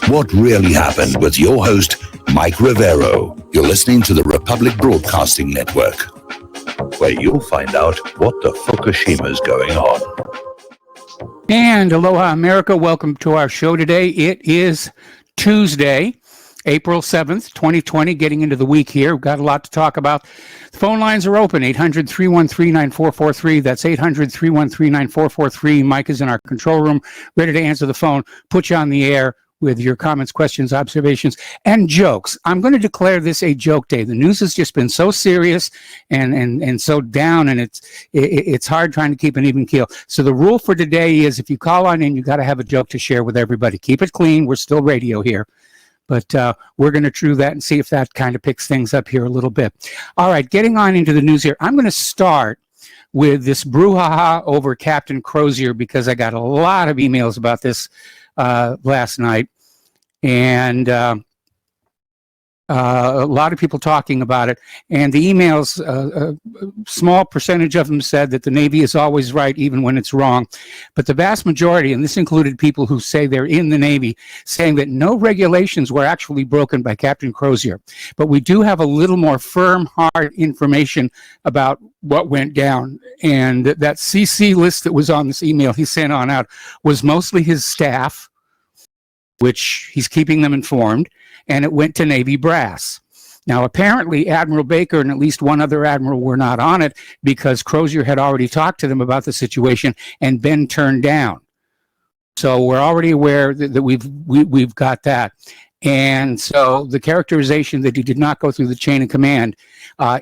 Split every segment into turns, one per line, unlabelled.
What really happened with your host, Mike Rivero. You're listening to the Republic Broadcasting Network, where you'll find out what the Fukushima's going on.
And aloha, America. Welcome to our show today. It is Tuesday, April 7th, 2020, getting into the week here. We've got a lot to talk about. The phone lines are open, 800-313-9443. That's 800-313-9443. Mike is in our control room, ready to answer the phone, put you on the air with your comments, questions, observations, and jokes. I'm going to declare this a joke day. The news has just been so serious and so down, and it's hard trying to keep an even keel. So the rule for today is if you call on in, you got to have a joke to share with everybody. Keep it clean. We're still radio here. But we're going to do that and see if that kind of picks things up here a little bit. All right, getting on into the news here. I'm going to start with this brouhaha over Captain Crozier because I got a lot of emails about this last night, and a lot of people talking about it. And the emails, a small percentage of them said that the Navy is always right, even when it's wrong. But the vast majority, and this included people who say they're in the Navy, saying that no regulations were actually broken by Captain Crozier. But we do have a little more firm, hard information about what went down. And that CC list that was on this email he sent on out was mostly his staff, which he's keeping them informed, and it went to Navy brass. Now, apparently, Admiral Baker and at least one other admiral were not on it because Crozier had already talked to them about the situation and been turned down. So we're already aware that we've got that. And so the characterization that he did not go through the chain of command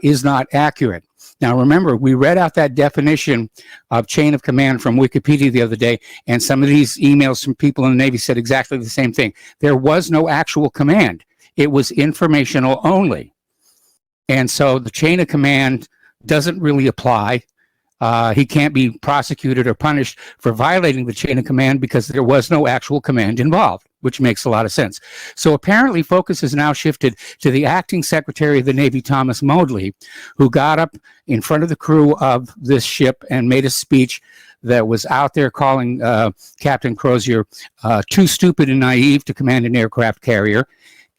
is not accurate. Now, remember, we read out that definition of chain of command from Wikipedia the other day, and some of these emails from people in the Navy said exactly the same thing. There was no actual command. It was informational only. And so the chain of command doesn't really apply. He can't be prosecuted or punished for violating the chain of command because there was no actual command involved, which makes a lot of sense. So apparently focus has now shifted to the acting secretary of the Navy, Thomas Modly, who got up in front of the crew of this ship and made a speech that was out there calling Captain Crozier too stupid and naive to command an aircraft carrier.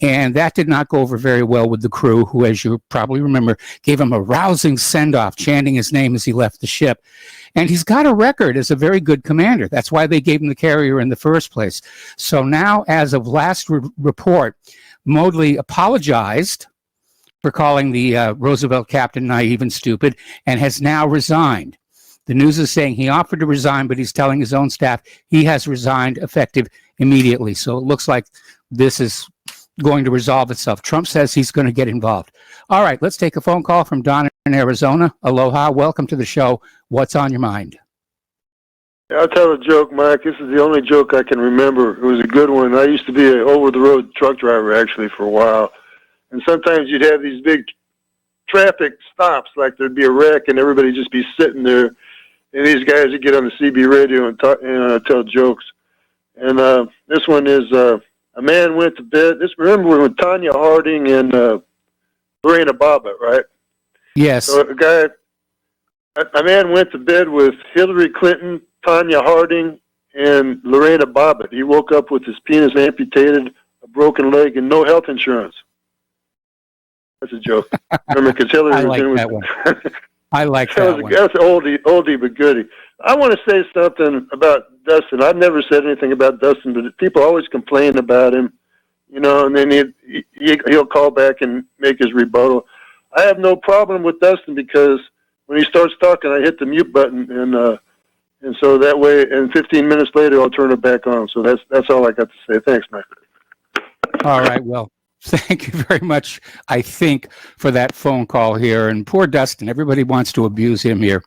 And that did not go over very well with the crew, who, as you probably remember, gave him a rousing send-off, chanting his name as he left the ship. And he's got a record as a very good commander. That's why they gave him the carrier in the first place. So now, as of last report, Modly apologized for calling the Roosevelt captain naive and stupid and has now resigned. The news is saying he offered to resign, but he's telling his own staff he has resigned effective immediately. So it looks like this is going to resolve itself. Trump says he's going to get involved. All right, let's take a phone call from Don in Arizona. Aloha, welcome to the show. What's on your mind?
I'll tell a joke, Mike. This is the only joke I can remember. It was a good one. I used to be an over-the-road truck driver, actually, for a while. And sometimes you'd have these big traffic stops, like there'd be a wreck, and everybody just be sitting there. And these guys would get on the CB radio and talk, tell jokes. And this one is... a man went to bed. Remember when Tanya Harding and Lorena Bobbitt, right?
Yes.
So a man went to bed with Hillary Clinton, Tanya Harding, and Lorena Bobbitt. He woke up with his penis amputated, a broken leg, and no health insurance. That's a joke. Remember, because Hillary
I
was
like
in
that
with...
one. I like that one.
That's oldie but goodie. I want to say something about Dustin. I've never said anything about Dustin, but people always complain about him, and then he'll call back and make his rebuttal. I have no problem with Dustin because when he starts talking, I hit the mute button, and so that way, and 15 minutes later, I'll turn it back on. So that's all I got to say. Thanks, Mike.
All right, well, thank you very much, I think, for that phone call here. And poor Dustin, everybody wants to abuse him here.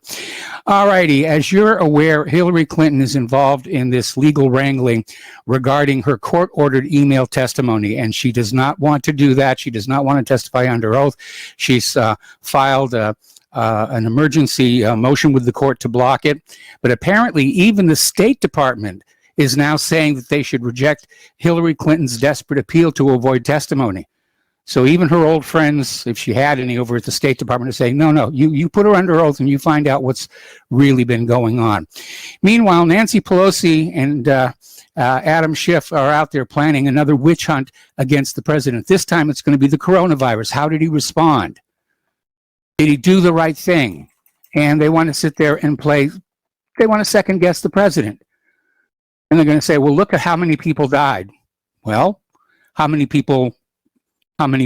All righty, as you're aware, Hillary Clinton is involved in this legal wrangling regarding her court-ordered email testimony, and she does not want to do that. She does not want to testify under oath. She's filed an emergency motion with the court to block it. But apparently, even the State Department is now saying that they should reject Hillary Clinton's desperate appeal to avoid testimony. So even her old friends, if she had any over at the State Department, are saying, no, you put her under oath and you find out what's really been going on. Meanwhile, Nancy Pelosi and Adam Schiff are out there planning another witch hunt against the president. This time it's going to be the coronavirus. How did he respond? Did he do the right thing? And they want to sit there and they want to second guess the president. And they're going to say, well, look at how many people died. Well, how many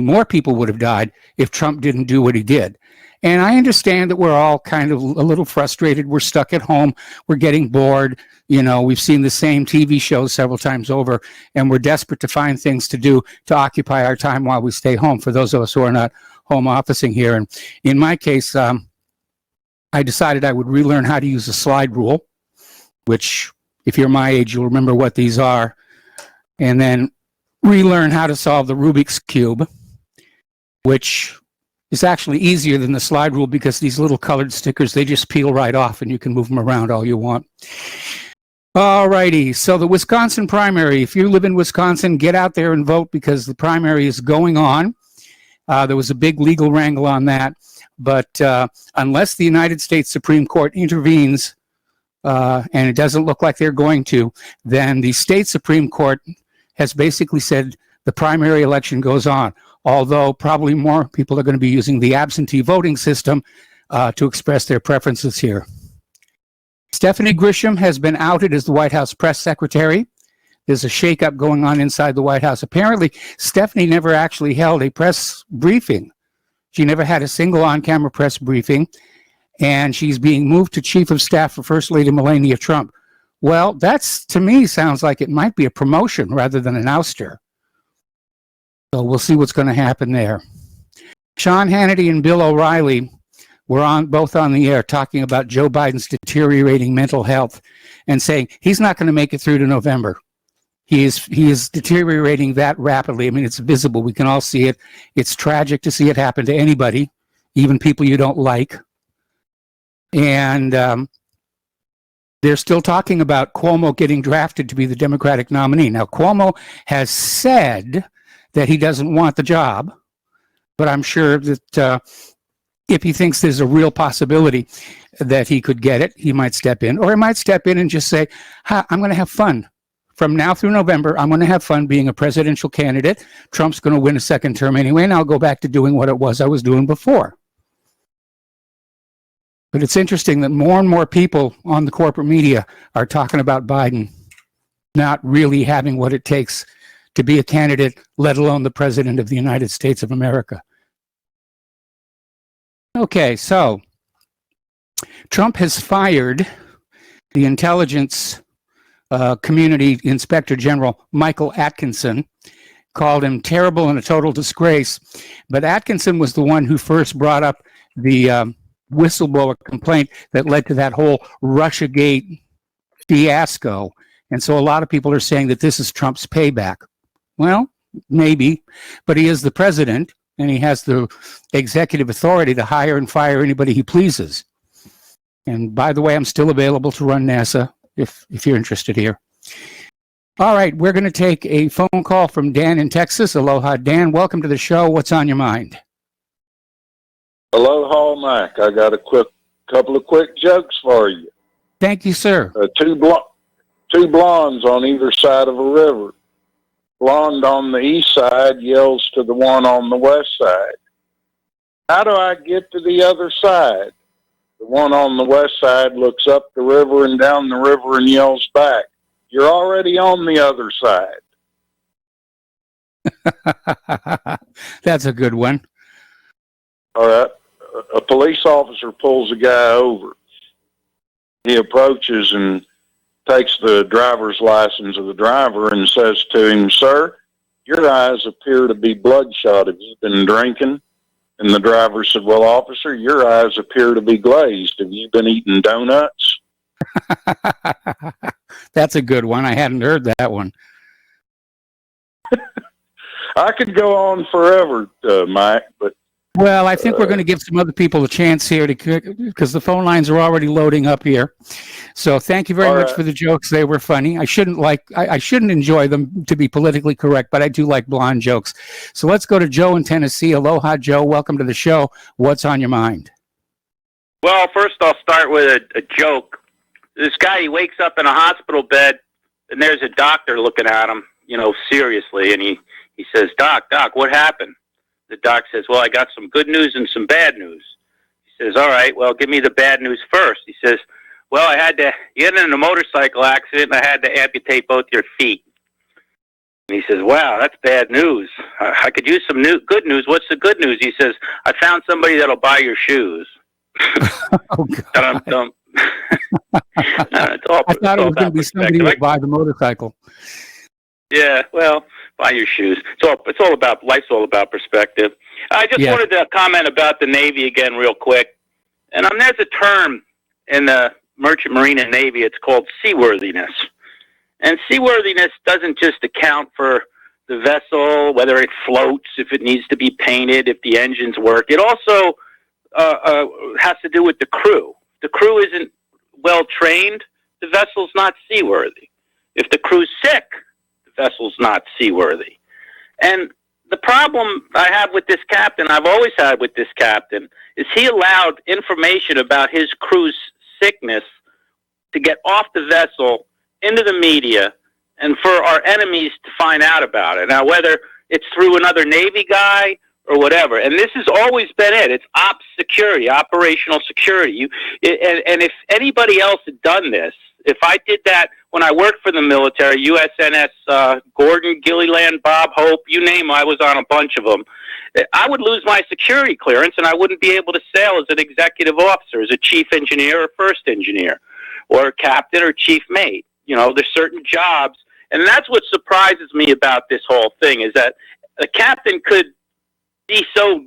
more people would have died if Trump didn't do what he did? And I understand that we're all kind of a little frustrated. We're stuck at home. We're getting bored. You know, we've seen the same TV shows several times over, and we're desperate to find things to do to occupy our time while we stay home, for those of us who are not home officing here. And in my case, I decided I would relearn how to use a slide rule, which, if you're my age, you'll remember what these are, and then relearn how to solve the Rubik's Cube, which is actually easier than the slide rule because these little colored stickers, they just peel right off and you can move them around all you want. All righty, so the Wisconsin primary, if you live in Wisconsin, get out there and vote because the primary is going on. There was a big legal wrangle on that, but unless the United States Supreme Court intervenes, and it doesn't look like they're going to, then the state Supreme Court has basically said the primary election goes on, although probably more people are going to be using the absentee voting system to express their preferences here. Stephanie Grisham has been outed as the White House press secretary. There's a shakeup going on inside the White House. Apparently, Stephanie never actually held a press briefing. She never had a single on-camera press briefing, and she's being moved to Chief of Staff for First Lady Melania Trump. Well, that's, to me, sounds like it might be a promotion rather than an ouster. So we'll see what's going to happen there. Sean Hannity and Bill O'Reilly were both on the air talking about Joe Biden's deteriorating mental health and saying he's not going to make it through to November. He is deteriorating that rapidly. I mean, it's visible. We can all see it. It's tragic to see it happen to anybody, even people you don't like. And they're still talking about Cuomo getting drafted to be the Democratic nominee. Now, Cuomo has said that he doesn't want the job, but I'm sure that if he thinks there's a real possibility that he could get it, he might step in. Or he might step in and just say, I'm going to have fun. From now through November, I'm going to have fun being a presidential candidate. Trump's going to win a second term anyway, and I'll go back to doing what it was I was doing before. But it's interesting that more and more people on the corporate media are talking about Biden not really having what it takes to be a candidate, let alone the president of the United States of America. Okay, so Trump has fired the intelligence community inspector general, Michael Atkinson, called him terrible and a total disgrace. But Atkinson was the one who first brought up the whistleblower complaint that led to that whole Russiagate fiasco. And so a lot of people are saying that this is Trump's payback. Well, maybe, but he is the president and he has the executive authority to hire and fire anybody he pleases. And by the way, I'm still available to run NASA if you're interested here. All right, we're going to take a phone call from Dan in Texas. Aloha, Dan. Welcome to the show. What's on your mind?
Aloha, Mike. I got a couple of quick jokes for you.
Thank you, sir.
Two blondes on either side of a river. Blonde on the east side yells to the one on the west side, "How do I get to the other side?" The one on the west side looks up the river and down the river and yells back, "You're already on the other side."
That's a good one.
All right. A police officer pulls a guy over. He approaches and takes the driver's license of the driver and says to him, "Sir, your eyes appear to be bloodshot. Have you been drinking?" And the driver said, "Well, officer, your eyes appear to be glazed. Have you been eating donuts?"
That's a good one. I hadn't heard that one.
I could go on forever, Mike, but
Well, I think we're going to give some other people a chance here because the phone lines are already loading up here. So thank you very much for the jokes. They were funny. I shouldn't enjoy them to be politically correct, but I do like blonde jokes. So let's go to Joe in Tennessee. Aloha, Joe. Welcome to the show. What's on your mind?
Well, first I'll start with a joke. This guy, he wakes up in a hospital bed, and there's a doctor looking at him, seriously, and he says, Doc, what happened? The doc says, well, I got some good news and some bad news. He says, all right, well, give me the bad news first. He says, well, I had to get in a motorcycle accident, and I had to amputate both your feet. And he says, wow, that's bad news. I could use some good news. What's the good news? He says, I found somebody that'll buy your shoes.
Oh, God. I thought it was going to be somebody who would buy the motorcycle.
Yeah, well, buy your shoes. It's all about life's all about perspective. I just wanted to comment about the Navy again, real quick. And there's a term in the Merchant Marine and Navy. It's called seaworthiness. And seaworthiness doesn't just account for the vessel, whether it floats, if it needs to be painted, if the engines work. It also has to do with the crew. The crew isn't well trained, the vessel's not seaworthy. If the crew's sick, the vessel's not seaworthy. And the problem I have with this captain, I've always had with this captain, is he allowed information about his crew's sickness to get off the vessel into the media and for our enemies to find out about it. Now, whether it's through another Navy guy or whatever, and this has always been it. It's ops security, operational security. And if anybody else had done this, if I did that when I worked for the military, USNS Gordon, Gilliland, Bob Hope, you name them, I was on a bunch of them, I would lose my security clearance and I wouldn't be able to sail as an executive officer, as a chief engineer or first engineer, or captain or chief mate. There's certain jobs, and that's what surprises me about this whole thing, is that a captain could be so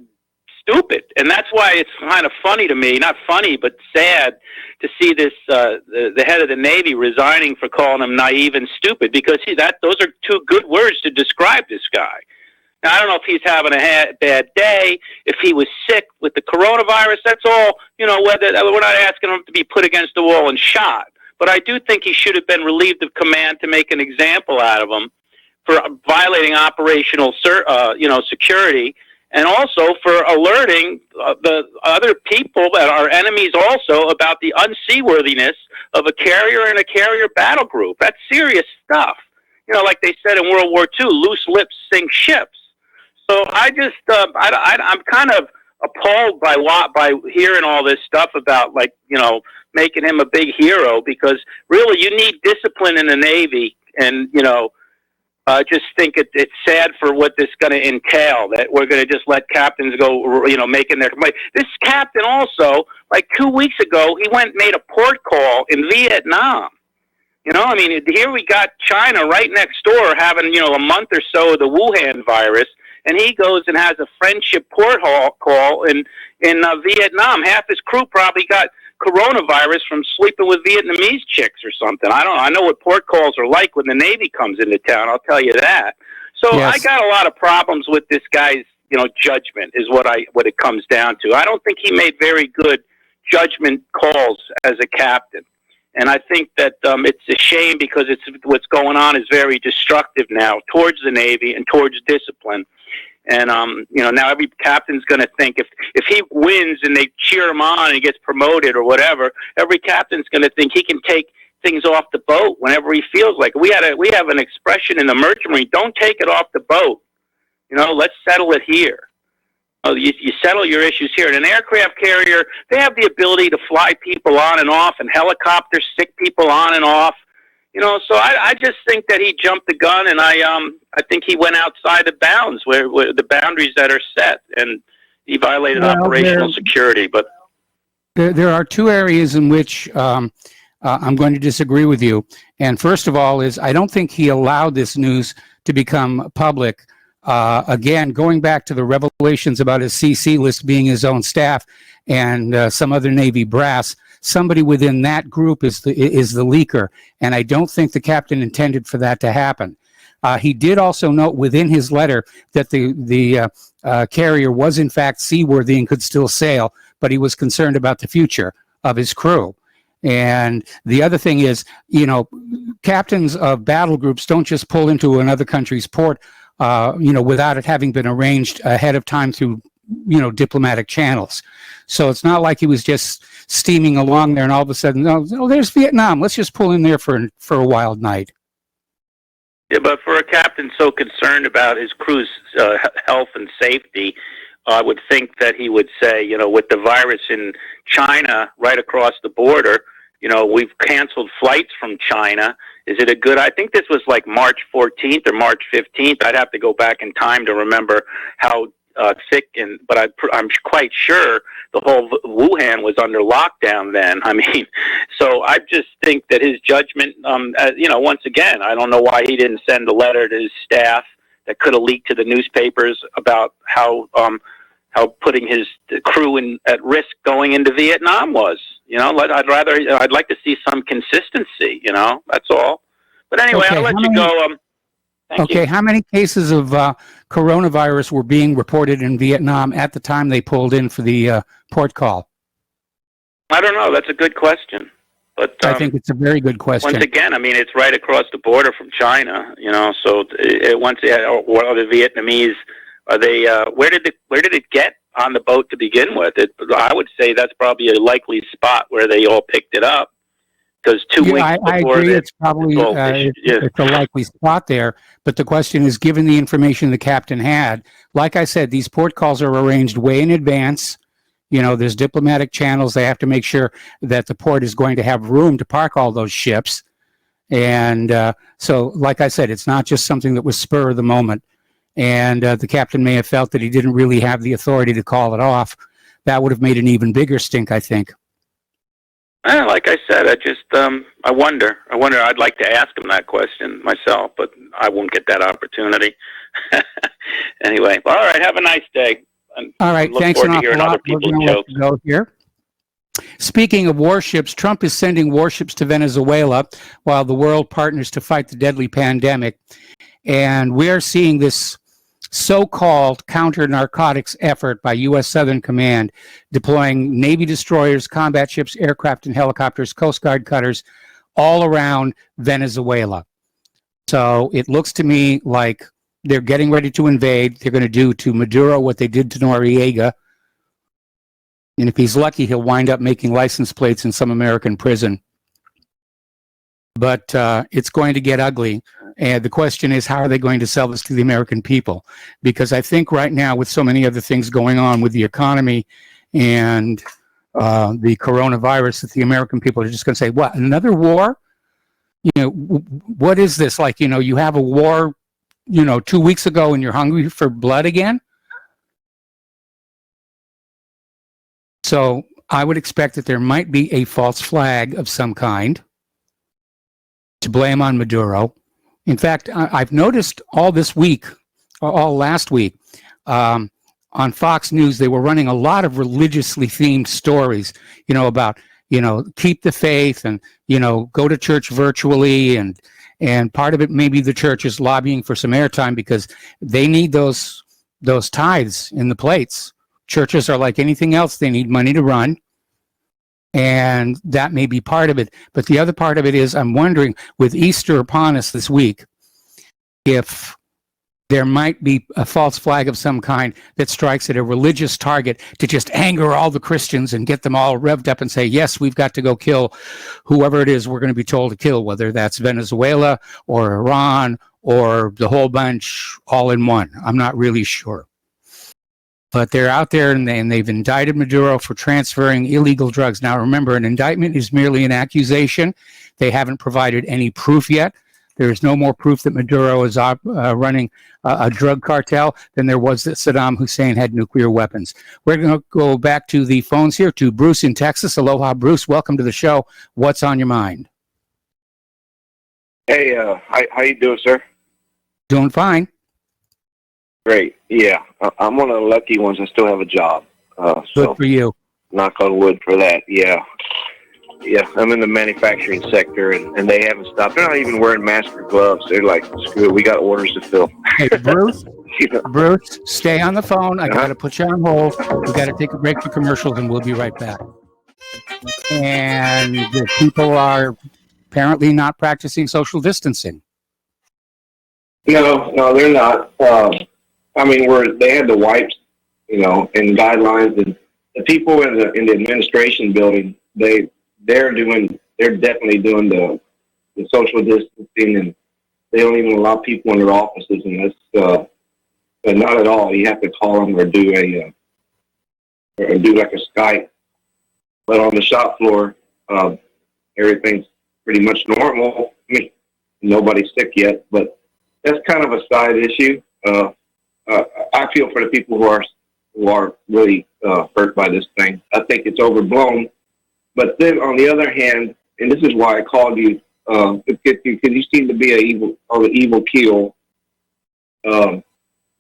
stupid, and that's why it's kind of funny to me, not funny, but sad to see this the head of the Navy resigning for calling him naive and stupid, because those are two good words to describe this guy. Now, I don't know if he's having a bad day, if he was sick with the coronavirus. That's all, whether we're not asking him to be put against the wall and shot, but I do think he should have been relieved of command to make an example out of him for violating operational security, and also for alerting the other people that are enemies also about the unseaworthiness of a carrier and a carrier battle group. That's serious stuff. Like they said in World War II, loose lips sink ships. So I just, I'm kind of appalled by hearing all this stuff about, making him a big hero, because really you need discipline in the Navy, and, I just think it's sad for what this is going to entail, that we're going to just let captains go, making their money. This captain also, 2 weeks ago, he made a port call in Vietnam. Here we got China right next door having, a month or so of the Wuhan virus, and he goes and has a friendship port call in Vietnam. Half his crew probably got coronavirus from sleeping with Vietnamese chicks or something. I don't know. I know what port calls are like when the Navy comes into town. I'll tell you that. So yes. I got a lot of problems with this guy's, judgment is what it comes down to. I don't think he made very good judgment calls as a captain. And I think that it's a shame, because what's going on is very destructive now towards the Navy and towards discipline. And, now every captain's going to think if he wins and they cheer him on and he gets promoted or whatever, every captain's going to think he can take things off the boat whenever he feels like it. We have an expression in the Merchant Marine: don't take it off the boat. Let's settle it here. You settle your issues here. In an aircraft carrier, they have the ability to fly people on and off, and helicopters stick people on and off. So I just think that he jumped the gun, and I think he went outside the bounds where the boundaries that are set, and he violated operational security. But
there are two areas in which I'm going to disagree with you. And first of all is I don't think he allowed this news to become public. Again, going back to the revelations about his CC list being his own staff and some other Navy brass, somebody within that group is the leaker, and I don't think the captain intended for that to happen. He did also note within his letter that the carrier was in fact seaworthy and could still sail, but he was concerned about the future of his crew. And the other thing is, captains of battle groups don't just pull into another country's port, without it having been arranged ahead of time through, diplomatic channels. So it's not like he was just steaming along there and all of a sudden, oh, there's Vietnam. Let's just pull in there for a wild night.
Yeah, but for a captain so concerned about his crew's health and safety, I would think that he would say, with the virus in China right across the border, we've canceled flights from China. Is it a good? I think this was like March 14th or March 15th. I'd have to go back in time to remember how thick, but I'm quite sure the whole Wuhan was under lockdown then. I mean, so I just think that his judgment, once again, I don't know why he didn't send a letter to his staff that could have leaked to the newspapers about how putting his crew at risk going into Vietnam was. I'd like to see some consistency. That's all. But anyway,
okay,
I'll let you go. Thank you.
How many cases of coronavirus were being reported in Vietnam at the time they pulled in for the port call?
I don't know. That's a good question. But
I think it's a very good question.
Once again, I mean, it's right across the border from China. So what are the Vietnamese? Are they? Where did it get on the boat to begin with? I would say that's probably a likely spot where they all picked it up. Because 2 weeks before,
I agree. It's probably it's a likely spot there. But the question is, given the information the captain had, like I said, these port calls are arranged way in advance. There's diplomatic channels. They have to make sure that the port is going to have room to park all those ships. And so, like I said, it's not just something that was spur of the moment. And the captain may have felt that he didn't really have the authority to call it off. That would have made an even bigger stink, I think.
Like I said, I wonder. I'd like to ask him that question myself, but I won't get that opportunity. Anyway, all right. Have a nice day.
All right. Thanks an awful lot. We're going to let you go here. Speaking of warships, Trump is sending warships to Venezuela while the world partners to fight the deadly pandemic. And we are seeing this so-called counter-narcotics effort by U.S. Southern Command, deploying Navy destroyers, combat ships, aircraft and helicopters, Coast Guard cutters, all around Venezuela. So it looks to me like they're getting ready to invade. They're going to do to Maduro what they did to Noriega. And if he's lucky, he'll wind up making license plates in some American prison. But it's going to get ugly. And the question is, how are they going to sell this to the American people? Because I think right now, with so many other things going on with the economy and the coronavirus, that the American people are just going to say, what, another war? What is this? Like, you have a war, 2 weeks ago and you're hungry for blood again? So I would expect that there might be a false flag of some kind to blame on Maduro. In fact, I've noticed all this week, all last week, on Fox News, they were running a lot of religiously themed stories, about, keep the faith and, go to church virtually. And part of it, maybe the church is lobbying for some airtime because they need those tithes in the plates. Churches are like anything else. They need money to run. And that may be part of it. But the other part of it is, I'm wondering, with Easter upon us this week, if there might be a false flag of some kind that strikes at a religious target to just anger all the Christians and get them all revved up and say, yes, we've got to go kill whoever it is we're going to be told to kill, whether that's Venezuela or Iran or the whole bunch all in one. I'm not really sure. But they're out there and they've indicted Maduro for transferring illegal drugs. Now, remember, an indictment is merely an accusation. They haven't provided any proof yet. There is no more proof that Maduro is running a drug cartel than there was that Saddam Hussein had nuclear weapons. We're going to go back to the phones here to Bruce in Texas. Aloha, Bruce. Welcome to the show. What's on your mind?
Hey, how you doing, sir?
Doing fine.
Great. Yeah, I'm one of the lucky ones. I still have a job.
Good for you.
Knock on wood for that. Yeah. I'm in the manufacturing sector, and they haven't stopped. They're not even wearing masks or gloves. They're like, screw it, we got orders to fill.
Hey, Bruce,
You know?
Bruce, stay on the phone. I got to put you on hold. We got to take a break for commercials, and we'll be right back. And the people are apparently not practicing social distancing.
No, they're not. I mean, they had the wipes, and guidelines, and the people in the administration building, they're definitely doing the social distancing, and they don't even allow people in their offices, and that's but not at all. You have to call them or do like a Skype. But on the shop floor, everything's pretty much normal. I mean, nobody's sick yet, but that's kind of a side issue. I feel for the people who are really hurt by this thing. I think it's overblown. But then on the other hand, and this is why I called you, because you seem to be an evil keel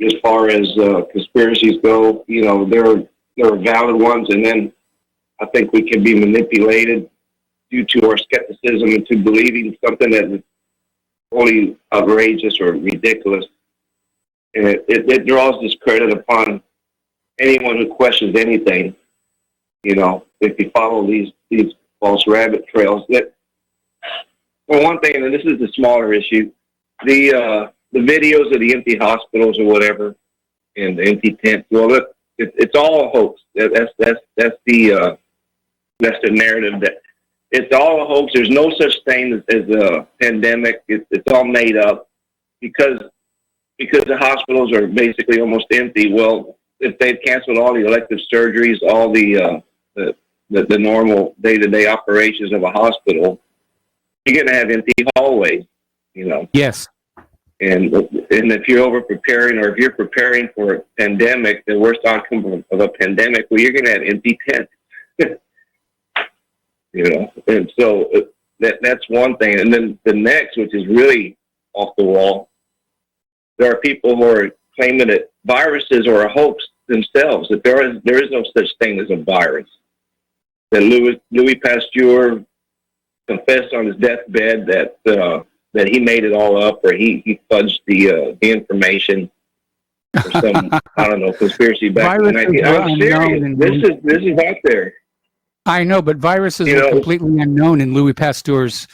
as far as conspiracies go. There are valid ones, and then I think we can be manipulated due to our skepticism into believing something that is totally outrageous or ridiculous. And it draws discredit upon anyone who questions anything. If you follow these false rabbit trails. Well, one thing, and this is the smaller issue, the videos of the empty hospitals or whatever, and the empty tents. Well, it's all a hoax. That's the narrative that it's all a hoax. There's no such thing as a pandemic. It's all made up because the hospitals are basically almost empty. Well, if they've canceled all the elective surgeries, all the normal day-to-day operations of a hospital, you're going to have empty hallways,
Yes.
And if you're over-preparing, or if you're preparing for a pandemic, the worst outcome of a pandemic, well, you're going to have empty tents. And so that's one thing. And then the next, which is really off the wall, there are people who are claiming that viruses are a hoax themselves, that there is no such thing as a virus. That Louis Pasteur confessed on his deathbed that he made it all up, or he fudged the information, or some conspiracy back in the 19th. I'm serious. This is out there.
I know, but viruses were completely unknown in Louis Pasteur's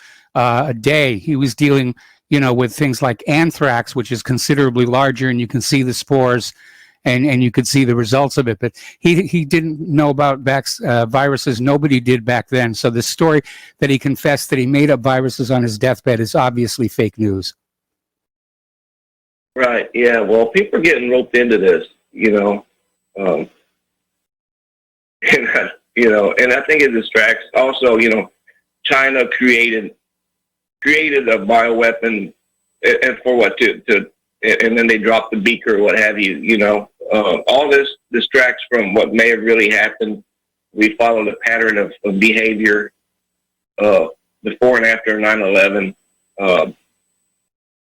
day. He was dealing, with things like anthrax, which is considerably larger, and you can see the spores, and you could see the results of it. But he didn't know about viruses. Nobody did back then. So the story that he confessed that he made up viruses on his deathbed is obviously fake news.
Right. Yeah. Well, people are getting roped into this, and I think it distracts. Also, China created a bioweapon, and for what? And then they dropped the beaker, or what have you. All this distracts from what may have really happened. We followed a pattern of behavior before and after 9/11,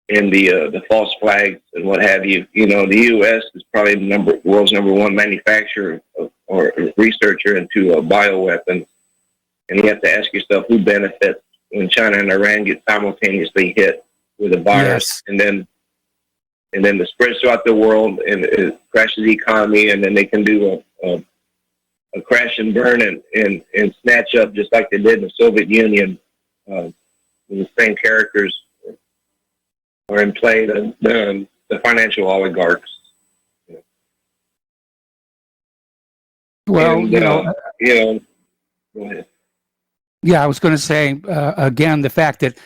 and the false flags and what have you. The U.S. is probably the world's number one manufacturer or researcher into bioweapons, and you have to ask yourself who benefits when China and Iran get simultaneously hit with a virus, and then it spreads throughout the world, and it crashes the economy, and then they can do a crash and burn and snatch up, just like they did in the Soviet Union. The same characters are in play, the financial oligarchs.
Well,
go ahead.
Yeah, I was going to say, again, the fact that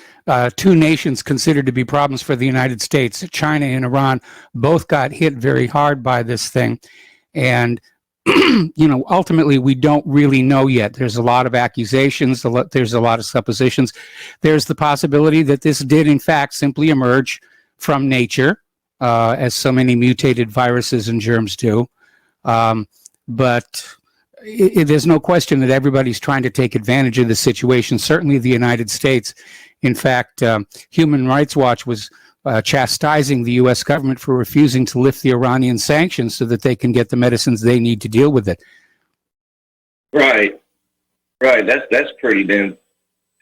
two nations considered to be problems for the United States, China and Iran, both got hit very hard by this thing. And, ultimately, we don't really know yet. There's a lot of accusations. There's a lot of suppositions. There's the possibility that this did, in fact, simply emerge from nature, as so many mutated viruses and germs do. But there's no question that everybody's trying to take advantage of the situation, certainly the United States. In fact, Human Rights Watch was chastising the U.S. government for refusing to lift the Iranian sanctions so that they can get the medicines they need to deal with it.
Right. That's pretty damn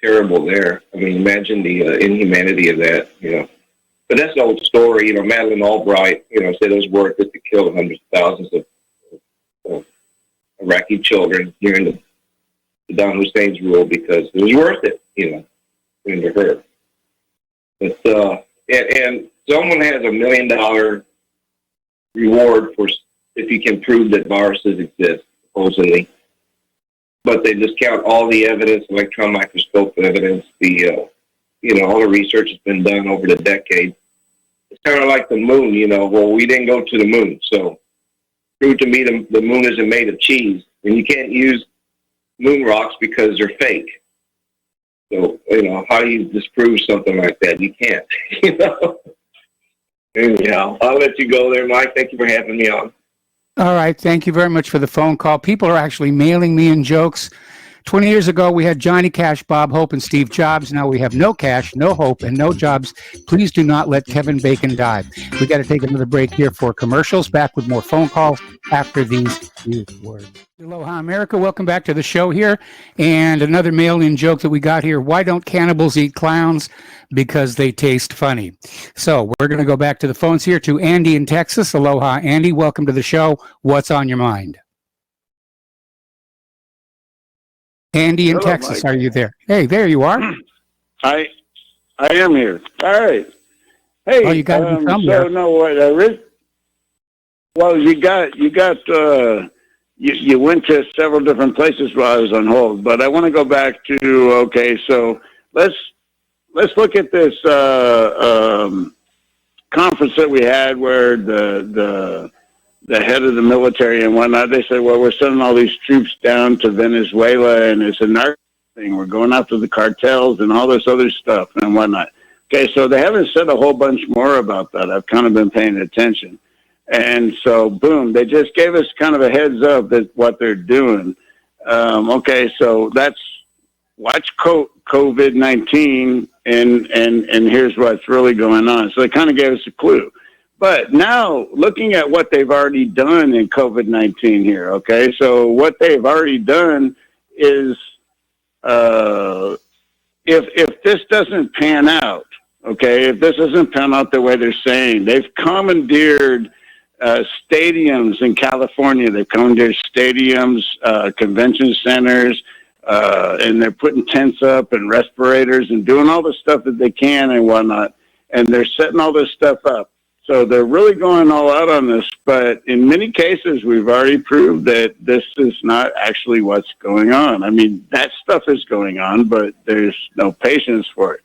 terrible there. I mean, imagine the inhumanity of that, you know. But that's the old story, you know. Madeleine Albright, you know, said it was worth it to kill hundreds of thousands of Iraqi children during the Saddam Hussein's rule because it was worth it, you know, according to her. But and someone has $1 million reward for if you can prove that viruses exist, supposedly. But they discount all the evidence, electron microscope evidence, the you know, all the research has been done over the decades. It's kind of like the moon, you know. Well, we didn't go to the moon, so prove to me the moon isn't made of cheese, and you can't use moon rocks because they're fake. So, you know, how do you disprove something like that? You can't, you know. Anyhow, I'll let you go there, Mike. Thank you for having me on.
All right. Thank you very much for the phone call. People are actually mailing me in jokes. 20 years ago, we had Johnny Cash, Bob Hope, and Steve Jobs. Now we have no Cash, no Hope, and no Jobs. Please do not let Kevin Bacon die. We got to take another break here for commercials. Back with more phone calls after these few words. Aloha, America. Welcome back to the show here. And another mail-in joke that we got here. Why don't cannibals eat clowns? Because they taste funny. So we're going to go back to the phones here to Andy in Texas. Aloha, Andy. Welcome to the show. What's on your mind? Andy in
Hello,
Texas,
Mike.
are you there? Hey, there you are.
I am here. All right. Hey,
Oh, you got to come
so
there.
no, what? Well, you went to several different places while I was on hold, but I want to go back to okay. So let's look at this conference that we had where the head of the military and whatnot, they said, well, we're sending all these troops down to Venezuela, and it's a narco thing. We're going after the cartels and all this other stuff and whatnot. Okay, so they haven't said a whole bunch more about that. I've kind of been paying attention. And so, boom, they just gave us kind of a heads up that what they're doing. Okay, so that's watch COVID-19, and here's what's really going on. So they kind of gave us a clue. But now, looking at what they've already done in COVID-19 here, okay, so what they've already done is if this doesn't pan out, okay, if this doesn't pan out the way they're saying, they've commandeered stadiums in California. They've commandeered stadiums, convention centers, and they're putting tents up and respirators and doing all the stuff that they can and whatnot, and they're setting all this stuff up. So they're really going all out on this, but in many cases, we've already proved that this is not actually what's going on. I mean, that stuff is going on, but there's no patience for it.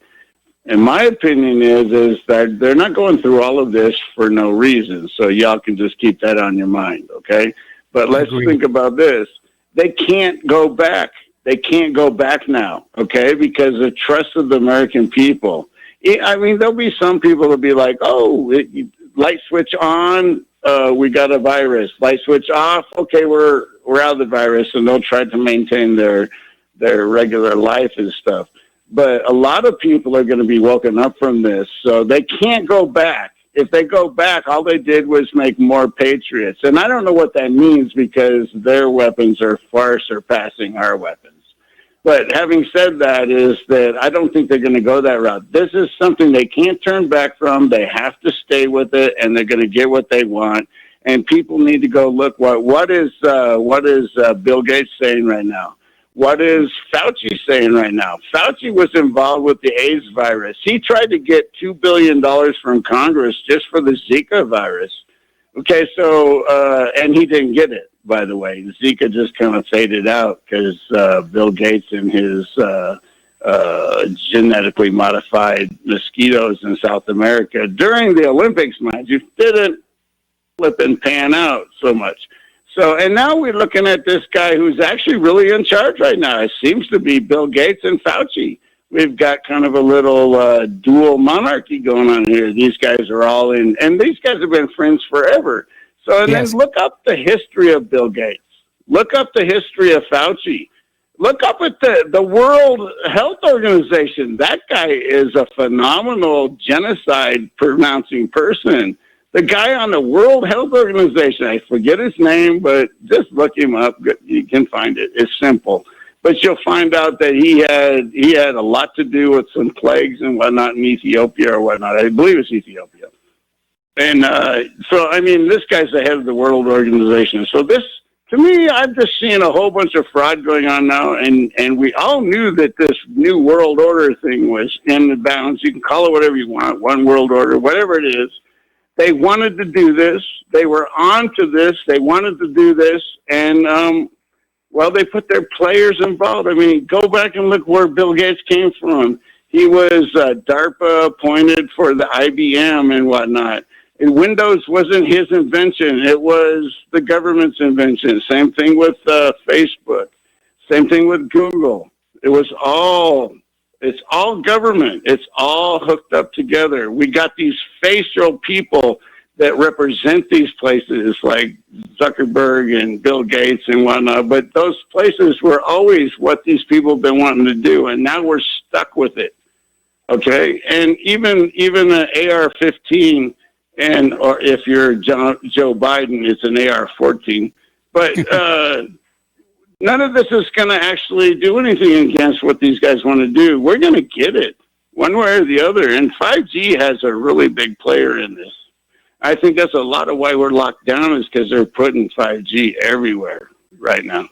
And my opinion is that they're not going through all of this for no reason. So y'all can just keep that on your mind, okay? But let's think about this. They can't go back. They can't go back now, okay? Because the trust of the American people. I mean, there'll be some people that'll be like, oh, light switch on, we got a virus. Light switch off, okay, we're out of the virus, and they'll try to maintain their regular life and stuff. But a lot of people are going to be woken up from this, so they can't go back. If they go back, all they did was make more patriots. And I don't know what that means because their weapons are far surpassing our weapons. But having said that is that I don't think they're going to go that route. This is something they can't turn back from. They have to stay with it, and they're going to get what they want. And people need to go look what is Bill Gates saying right now? What is Fauci saying right now? Fauci was involved with the AIDS virus. He tried to get $2 billion from Congress just for the Zika virus. Okay, so, and he didn't get it, by the way. Zika just kind of faded out because Bill Gates and his genetically modified mosquitoes in South America during the Olympics, mind you, didn't flip and pan out so much. So, and now we're looking at this guy who's actually really in charge right now. It seems to be Bill Gates and Fauci. We've got kind of a little dual monarchy going on here. These guys are all in, and these guys have been friends forever. So, and then look up the history of Bill Gates. Look up the history of Fauci. Look up at the World Health Organization. That guy is a phenomenal genocide-pronouncing person. The guy on the World Health Organization, I forget his name, but just look him up. You can find it. It's simple. but you'll find out that he had a lot to do with some plagues and whatnot in Ethiopia or whatnot. I believe it's Ethiopia. And so, I mean, this guy's the head of the World Organization. So this, to me, I'm just seeing a whole bunch of fraud going on now. And we all knew that this new world order thing was in the balance. You can call it whatever you want, one world order, whatever it is. They wanted to do this. They were on to this. They wanted to do this. And, well, they put their players involved. I mean, go back and look where Bill Gates came from. He was DARPA appointed for the IBM and whatnot. And Windows wasn't his invention. It was the government's invention. Same thing with Facebook. Same thing with Google. It's all government. It's all hooked up together. We got these facial people that represent these places like Zuckerberg and Bill Gates and whatnot. But those places were always what these people have been wanting to do. And now we're stuck with it. Okay. And even an AR-15, or if you're Joe Biden, it's an AR-14. But none of this is going to actually do anything against what these guys want to do. We're going to get it one way or the other. And 5G has a really big player in this. I think that's a lot of why we're locked down is because they're putting 5G everywhere right now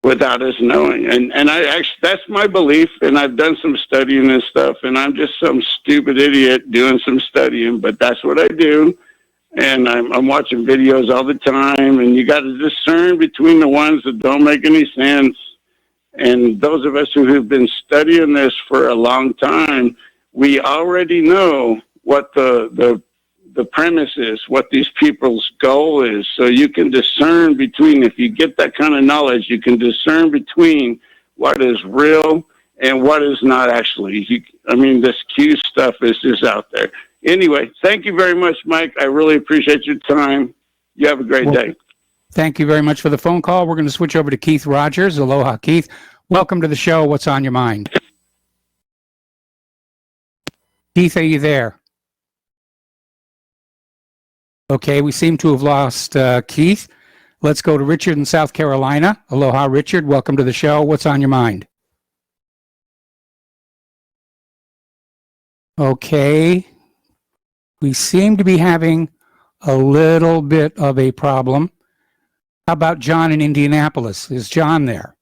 without us knowing. And I actually, that's my belief. And I've done some studying and stuff, and I'm just some stupid idiot doing some studying, but that's what I do. And I'm watching videos all the time, and you got to discern between the ones that don't make any sense. And those of us who have been studying this for a long time, we already know what the premise is, what these people's goal is. So you can discern between, if you get that kind of knowledge, you can discern between what is real and what is not actually. This Q stuff is just out there. Anyway, thank you very much, Mike. I really appreciate your time. You have a great day.
Thank you very much for the phone call. We're going to switch over to Keith Rogers. Aloha, Keith. Welcome to the show. What's on your mind? Keith, are you there? Okay, we seem to have lost Keith. Let's go to Richard in South Carolina. Aloha, Richard. Welcome to the show. What's on your mind? Okay. We seem to be having a little bit of a problem. How about John in Indianapolis? Is John there?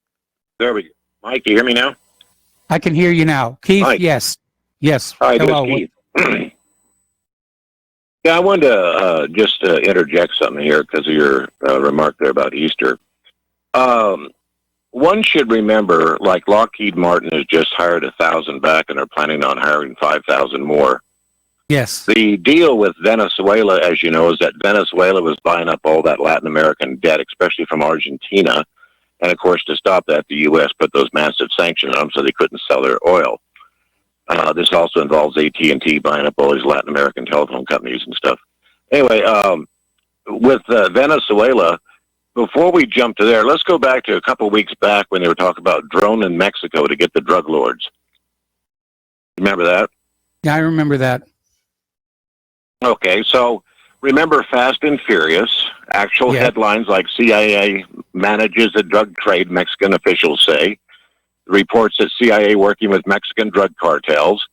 There we go. Mike, you hear me now?
I can hear you now. Keith,
Mike.
Yes. Yes.
Hi,
hello.
this is Keith. Yeah, I wanted to just interject something here because of your remark there about Easter. One should remember, like Lockheed Martin has just hired 1,000 back and are planning on hiring 5,000 more.
Yes.
The deal with Venezuela, as you know, is that Venezuela was buying up all that Latin American debt, especially from Argentina. And, of course, to stop that, the U.S. put those massive sanctions on them so they couldn't sell their oil. This also involves AT&T buying up all these Latin American telephone companies and stuff. Anyway, with Venezuela, before we jump to there, let's go back to a couple of weeks back when they were talking about drone in Mexico to get the drug lords. Remember that?
Yeah, I remember that.
Okay, so remember Fast and Furious, actual headlines like CIA manages a drug trade, Mexican officials say. Reports that CIA working with Mexican drug cartels.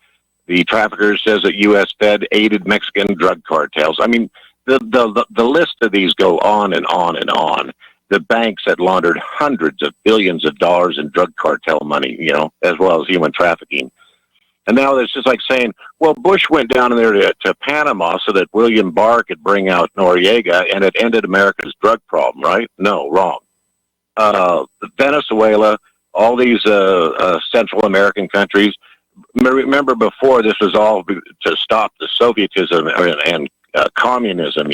The trafficker says that U.S. Fed aided Mexican drug cartels. I mean, the list of these go on and on and on. The banks that laundered hundreds of billions of dollars in drug cartel money, as well as human trafficking. And now it's just like saying, well, Bush went down in there to Panama so that William Barr could bring out Noriega, and it ended America's drug problem, right? No, wrong. Venezuela, all these Central American countries. Remember before, this was all to stop the Sovietism and communism,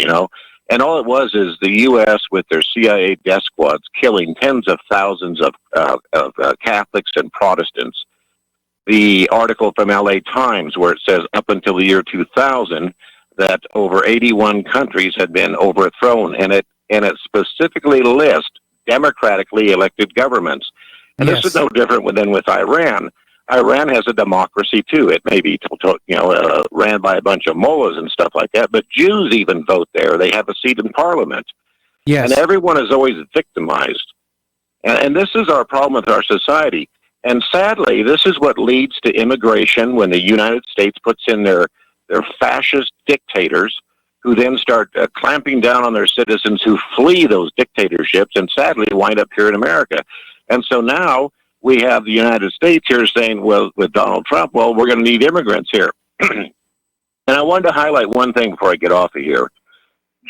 And all it was is the U.S. with their CIA death squads killing tens of thousands of Catholics and Protestants. The article from L.A. Times where it says up until the year 2000 that over 81 countries had been overthrown, and it specifically lists democratically elected governments. And This is no different than with Iran. Iran has a democracy too. It may be ran by a bunch of mullahs and stuff like that, but Jews even vote there. They have a seat in parliament.
Yes.
And everyone is always victimized. And this is our problem with our society. And sadly, this is what leads to immigration when the United States puts in their fascist dictators who then start clamping down on their citizens who flee those dictatorships and sadly wind up here in America. And so now we have the United States here saying, well, with Donald Trump, well, we're going to need immigrants here. And I wanted to highlight one thing before I get off of here.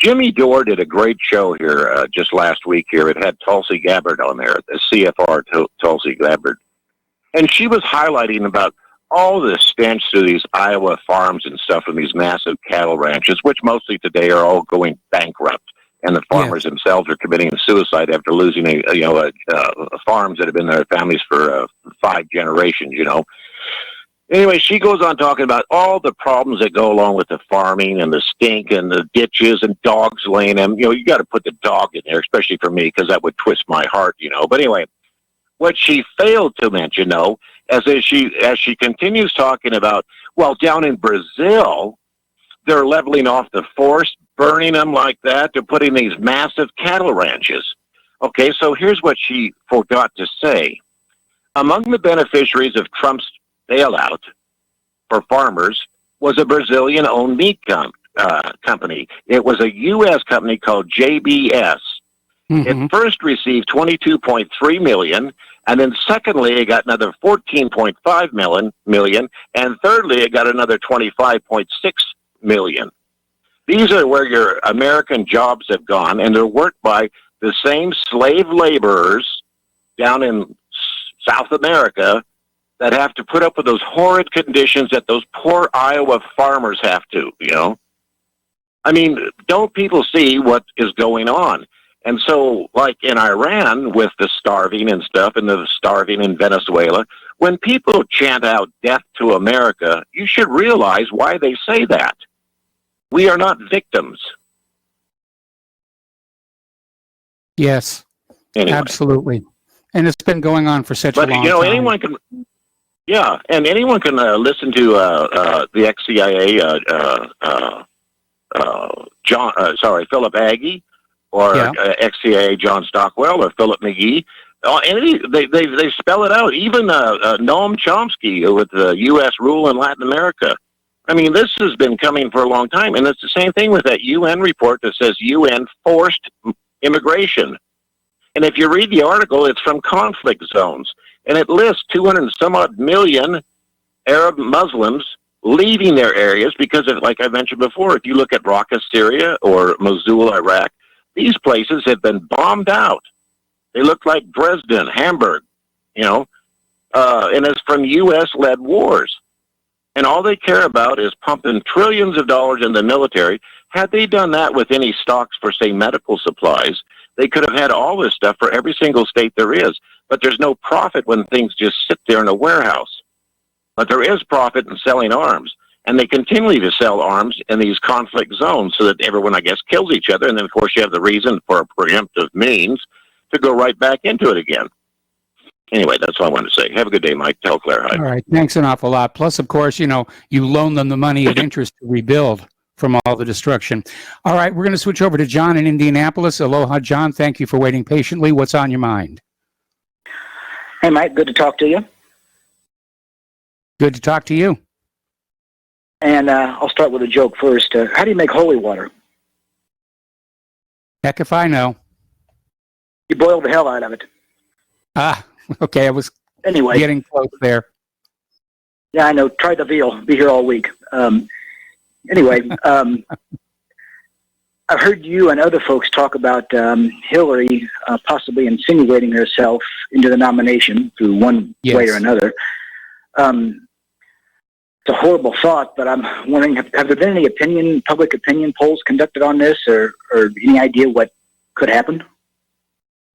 Jimmy Dore did a great show here just last week here. It had Tulsi Gabbard on there, the CFR Tulsi Gabbard. And she was highlighting about all the stench through these Iowa farms and stuff and these massive cattle ranches, which mostly today are all going bankrupt. And the farmers themselves are committing suicide after losing farms that have been their families for 5 generations, Anyway, she goes on talking about all the problems that go along with the farming and the stink and the ditches and dogs laying them. You got to put the dog in there, especially for me, because that would twist my heart, But anyway, what she failed to mention, though, as she continues talking about, well, down in Brazil, they're leveling off the forest, burning them like that. They're putting these massive cattle ranches. Okay, so here's what she forgot to say. Among the beneficiaries of Trump's bailout for farmers was a Brazilian-owned meat company. It was a U.S. company called JBS. Mm-hmm. It first received $22.3 million, and then secondly, it got another $14.5 million, and thirdly, it got another $25.6 million. These are where your American jobs have gone, and they're worked by the same slave laborers down in South America that have to put up with those horrid conditions that those poor Iowa farmers have to, I mean, don't people see what is going on? And so, like in Iran with the starving and stuff, and the starving in Venezuela, when people chant out death to America, you should realize why they say that. We are not victims.
Yes, anyway. Absolutely. And it's been going on for such a long time.
But, anyone can... Yeah, and anyone can listen to the ex-CIA Philip Agee, or ex-CIA John Stockwell, or Philip McGee. They spell it out. Even Noam Chomsky with the U.S. rule in Latin America. I mean, this has been coming for a long time, and it's the same thing with that UN report that says UN forced immigration. And if you read the article, it's from conflict zones. And it lists 200 and some odd million Arab Muslims leaving their areas because of, like I mentioned before, if you look at Raqqa, Syria, or Mosul, Iraq, these places have been bombed out. They look like Dresden, Hamburg, and it's from U.S.-led wars. And all they care about is pumping trillions of dollars in the military. Had they done that with any stocks for, say, medical supplies, they could have had all this stuff for every single state there is. But there's no profit when things just sit there in a warehouse. But there is profit in selling arms. And they continue to sell arms in these conflict zones so that everyone, I guess, kills each other. And then, of course, you have the reason for a preemptive means to go right back into it again. Anyway, that's all I wanted to say. Have a good day, Mike. Tell Claire hi.
All right. Thanks an awful lot. Plus, of course, you loan them the money at interest to rebuild from all the destruction. All right. We're going to switch over to John in Indianapolis. Aloha, John. Thank you for waiting patiently. What's on your mind?
Hey, Mike. Good to talk to you.
Good to talk to you.
And I'll start with a joke first. How do you make holy water?
Heck if I know.
You boil the hell out of it.
Ah, okay. I was
anyway
getting close there.
Yeah, I know. Try the veal. Be here all week. Anyway, I've heard you and other folks talk about Hillary possibly insinuating herself into the nomination through one way or another. It's a horrible thought, but I'm wondering, have there been any public opinion polls conducted on this, or any idea what could happen?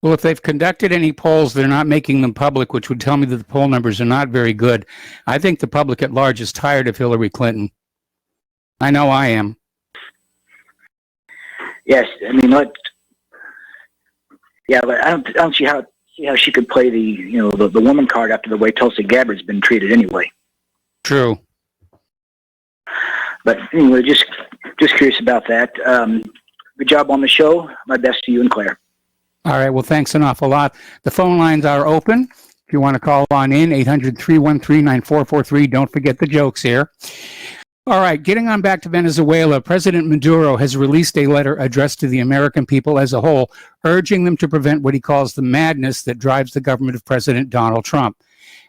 Well, if they've conducted any polls, they're not making them public, which would tell me that the poll numbers are not very good. I think the public at large is tired of Hillary Clinton. I know I am.
Yes, I mean, but I don't see how she could play the woman card after the way Tulsi Gabbard's been treated anyway.
True.
But anyway, just curious about that. Good job on the show. My best to you and Claire.
All right. Well, thanks an awful lot. The phone lines are open. If you want to call on in, 800-313-9443. Don't forget the jokes here. All right. Getting on back to Venezuela, President Maduro has released a letter addressed to the American people as a whole, urging them to prevent what he calls the madness that drives the government of President Donald Trump.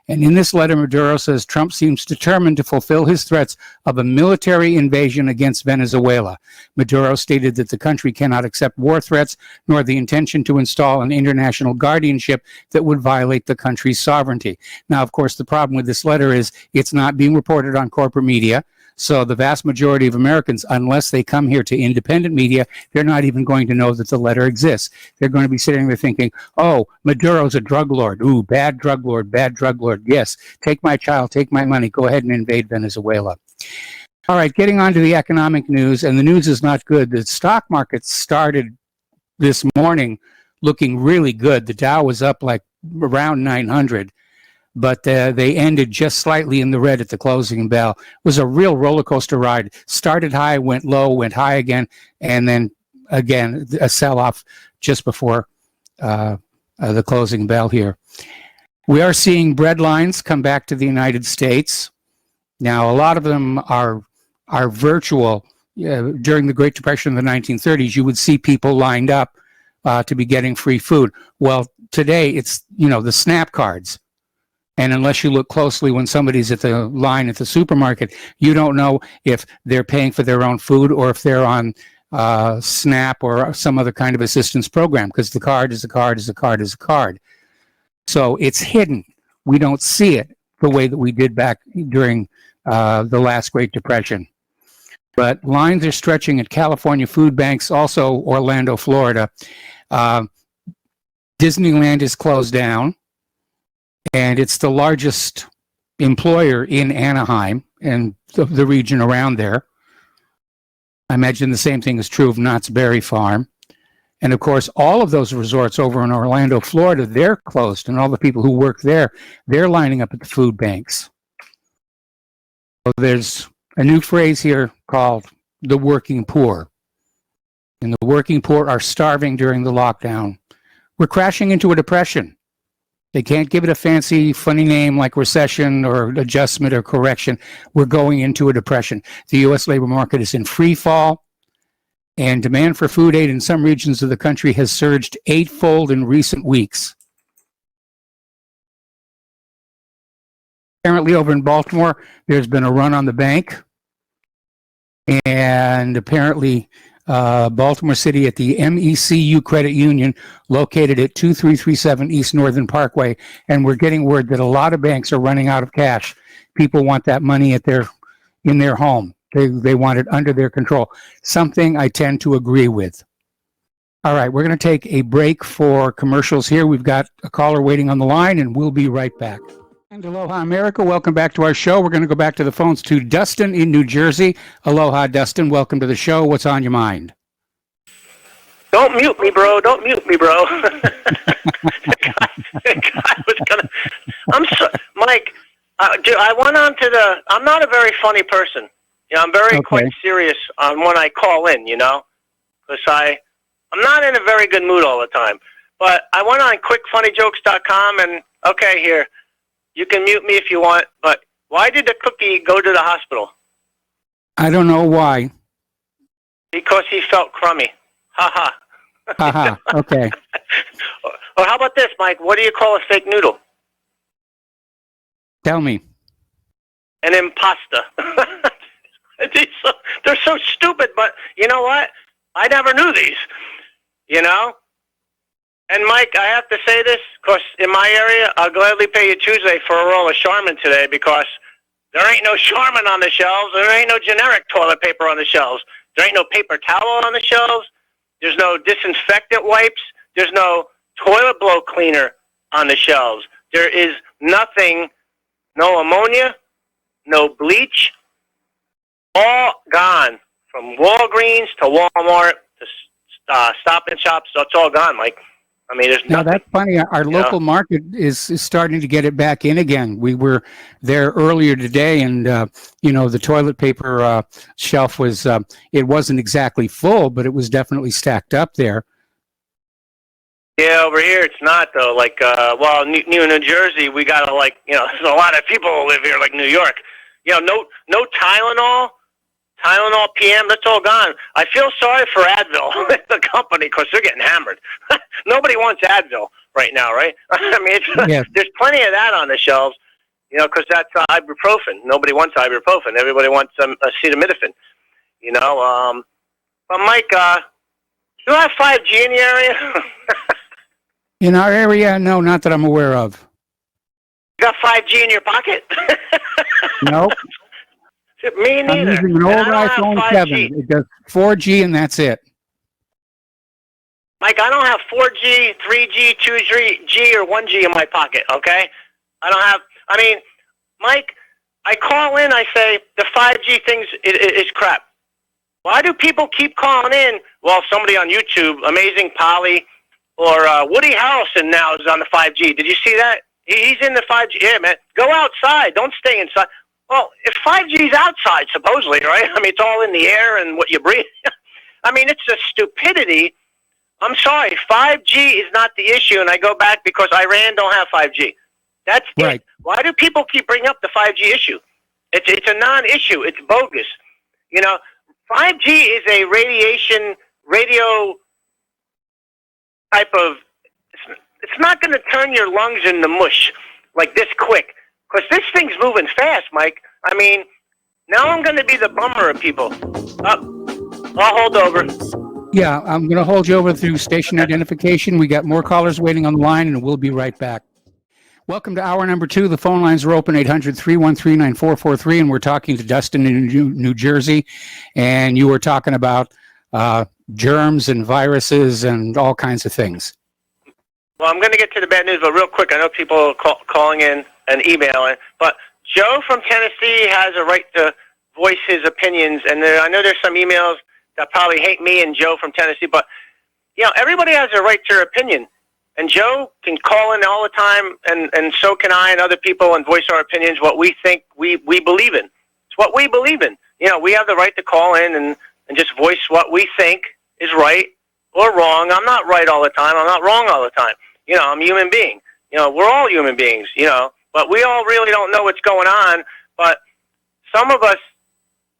And in this letter, Maduro says Trump seems determined to fulfill his threats of a military invasion against Venezuela. Maduro stated that the country cannot accept war threats nor the intention to install an international guardianship that would violate the country's sovereignty. Now, of course, the problem with this letter is it's not being reported on corporate media. So the vast majority of Americans, unless they come here to independent media, they're not even going to know that the letter exists. They're going to be sitting there thinking, oh, Maduro's a drug lord. Ooh, bad drug lord, bad drug lord. Yes, take my child, take my money, go ahead and invade Venezuela. All right, getting on to the economic news, and the news is not good. The stock market started this morning looking really good. The Dow was up like around 900. But they ended just slightly in the red at the closing bell. It was a real roller coaster ride. Started high, went low, went high again, and then again a sell-off just before the closing bell here. We are seeing bread lines come back to the United States. Now, a lot of them are virtual. During the Great Depression of the 1930s, you would see people lined up to be getting free food. Well, today it's, the SNAP cards. And unless you look closely when somebody's at the line at the supermarket, you don't know if they're paying for their own food or if they're on SNAP or some other kind of assistance program, because the card is a card is a card is a card. So it's hidden. We don't see it the way that we did back during the last Great Depression. But lines are stretching at California food banks, also Orlando, Florida. Disneyland is closed down. And it's the largest employer in Anaheim and the region around there. I imagine the same thing is true of Knott's Berry Farm. And of course, all of those resorts over in Orlando, Florida, they're closed. And all the people who work there, they're lining up at the food banks. So there's a new phrase here called the working poor. And the working poor are starving during the lockdown. We're crashing into a depression. They can't give it a fancy, funny name like recession or adjustment or correction. We're going into a depression. The U.S. labor market is in free fall, and demand for food aid in some regions of the country has surged 8-fold in recent weeks. Apparently over in Baltimore, there's been a run on the bank, and apparently Baltimore City at the MECU Credit Union, located at 2337 East Northern Parkway. And we're getting word that a lot of banks are running out of cash. People want that money in their home. They want it under their control. Something I tend to agree with. All right, we're going to take a break for commercials here. We've got a caller waiting on the line, and we'll be right back. And aloha, America. Welcome back to our show. We're going to go back to the phones to Dustin in New Jersey. Aloha, Dustin. Welcome to the show. What's on your mind?
Don't mute me, bro. Don't mute me, bro. God was gonna. Mike. I went on to I'm not a very funny person. I'm very quite serious on when I call in. Because I'm not in a very good mood all the time. But I went on quickfunnyjokes.com and here. You can mute me if you want, but why did the cookie go to the hospital?
I don't know why.
Because he felt crummy. Ha ha.
Ha ha. Okay.
Or how about this, Mike? What do you call a fake noodle?
Tell me.
An impasta. They're so stupid, but you know what? I never knew these. And Mike, I have to say this, because in my area, I'll gladly pay you Tuesday for a roll of Charmin today, because there ain't no Charmin on the shelves. There ain't no generic toilet paper on the shelves. There ain't no paper towel on the shelves. There's no disinfectant wipes. There's no toilet blow cleaner on the shelves. There is nothing, no ammonia, no bleach, all gone. From Walgreens to Walmart to Stop and Shop, so it's all gone, Mike. I mean, there's
now that's funny. Our local market is starting to get it back in again. We were there earlier today, and the toilet paper shelf was it wasn't exactly full, but it was definitely stacked up there.
Yeah, over here it's not though. Like, New Jersey, we got there's a lot of people who live here, like New York. No Tylenol, PM. That's all gone. I feel sorry for Advil, the company, because they're getting hammered. Nobody wants Advil right now, right? I mean, there's plenty of that on the shelves. Because that's ibuprofen. Nobody wants ibuprofen. Everybody wants acetaminophen. But Mike, do you have 5G in the area?
In our area, no, not that I'm aware of.
You got 5G in your pocket?
Nope.
Me neither.
I'm using an old iPhone 7. It does 4G and that's it.
Mike, I don't have 4G, 3G, 2G, or 1G in my pocket, okay? Mike, I call in, I say, the 5G thing is crap. Why do people keep calling in? Well, somebody on YouTube, Amazing Polly, or Woody Harrelson now is on the 5G. Did you see that? He's in the 5G. Yeah, man. Go outside. Don't stay inside. Well, if 5G is outside, supposedly, right? I mean, it's all in the air and what you breathe. I mean, it's a stupidity. I'm sorry. 5G is not the issue, and I go back because Iran don't have 5G. That's right. Why do people keep bringing up the 5G issue? It's a non-issue. It's bogus. 5G is a radio type of. It's not going to turn your lungs into mush like this quick, because this thing's moving fast, Mike. I mean, now I'm going to be the bummer of people. I'll hold over.
Yeah, I'm going to hold you over through station identification. We got more callers waiting on the line, and we'll be right back. Welcome to hour number 2. The phone lines are open, 800-313-9443, and we're talking to Dustin in New Jersey. And you were talking about germs and viruses and all kinds of things.
Well, I'm going to get to the bad news, but real quick, I know people are calling in and emailing, but Joe from Tennessee has a right to voice his opinions, and I know there's some emails that probably hate me and Joe from Tennessee, but, everybody has a right to their opinion. And Joe can call in all the time, and so can I and other people, and voice our opinions, what we think we believe in. It's what we believe in. We have the right to call in and just voice what we think is right or wrong. I'm not right all the time. I'm not wrong all the time. I'm a human being. We're all human beings, but we all really don't know what's going on, but some of us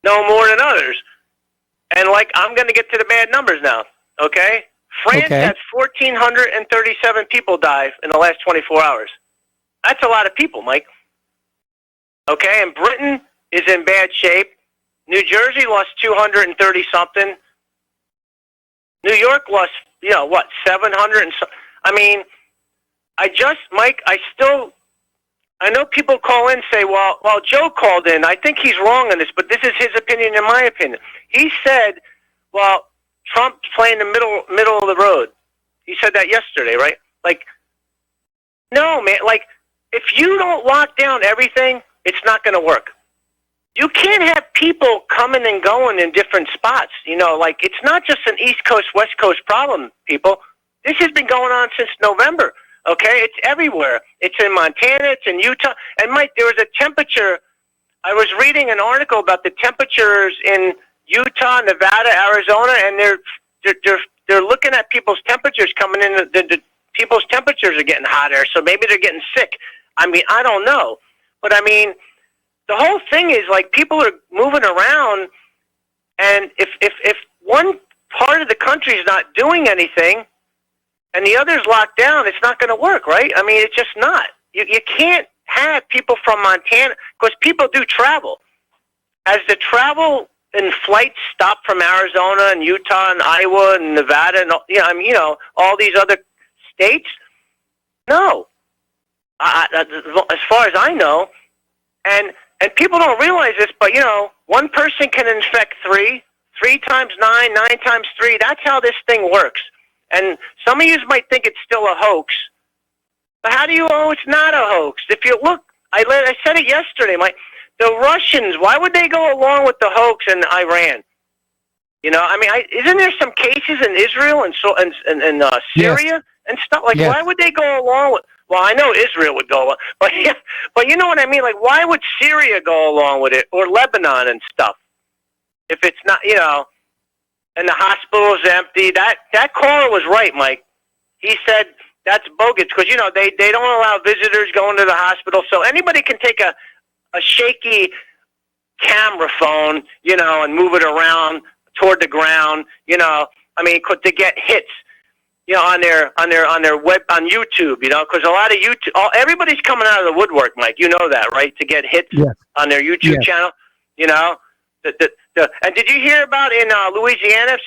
know more than others. And, I'm going to get to the bad numbers now, okay? France had 1,437 people die in the last 24 hours. That's a lot of people, Mike. Okay, and Britain is in bad shape. New Jersey lost 230-something. New York lost, 700 and so. I mean, I know people call in and say, well, Joe called in. I think he's wrong on this, but this is his opinion and my opinion. He said, well, Trump's playing the middle of the road. He said that yesterday, right? No, man. If you don't lock down everything, it's not going to work. You can't have people coming and going in different spots. It's not just an East Coast, West Coast problem, people. This has been going on since November, okay? It's everywhere. It's in Montana. It's in Utah. And, Mike, there was a temperature. I was reading an article about the temperatures in Utah, Nevada, Arizona, and they're looking at people's temperatures coming in. The people's temperatures are getting hotter, so maybe they're getting sick. I mean, I don't know, but I mean, the whole thing is people are moving around, and if one part of the country is not doing anything, and the other's locked down, it's not going to work, right? I mean, it's just not. You can't have people from Montana, because people do travel. As the travel and flights stop from Arizona and Utah and Iowa and Nevada and all these other states, no. As far as I know, and people don't realize this, but one person can infect 3 times 9, 9 times 3. That's how this thing works. And some of you might think it's still a hoax, but how do you know it's not a hoax? If you look, I said it yesterday, the Russians, why would they go along with the hoax in Iran? Isn't there some cases in Israel and Syria and stuff? Why would they go along with? Well, I know Israel would go along, but you know what I mean? Why would Syria go along with it, or Lebanon and stuff? If it's not, and the hospital is empty. That caller was right, Mike. he said that's bogus because, you know, they don't allow visitors going to the hospital. So anybody can take a shaky camera phone, you know, and move it around toward the ground, you know, I mean, to get hits, you know, on their web, on YouTube, you know, because a lot of YouTube, everybody's coming out of the woodwork, Mike, you know that, right? To get hits on their YouTube channel, you know. And did you hear about in Louisiana?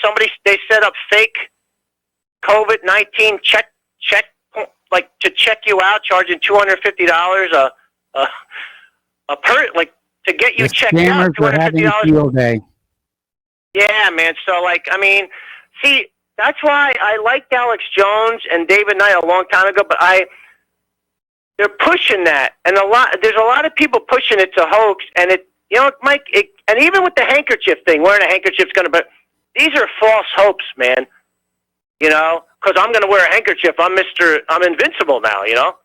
They set up fake COVID-19 check, like to check you out, charging $250 to get you checked out.
$250.
Yeah, man. So, like, I mean, see, that's why I liked Alex Jones and David Knight a long time ago, but they're pushing that, and there's a lot of people pushing it to hoax, and it, you know, Mike, and even with the handkerchief thing, wearing a handkerchief's but these are false hopes, man. You know, because I'm going to wear a handkerchief. I'm invincible now, you know.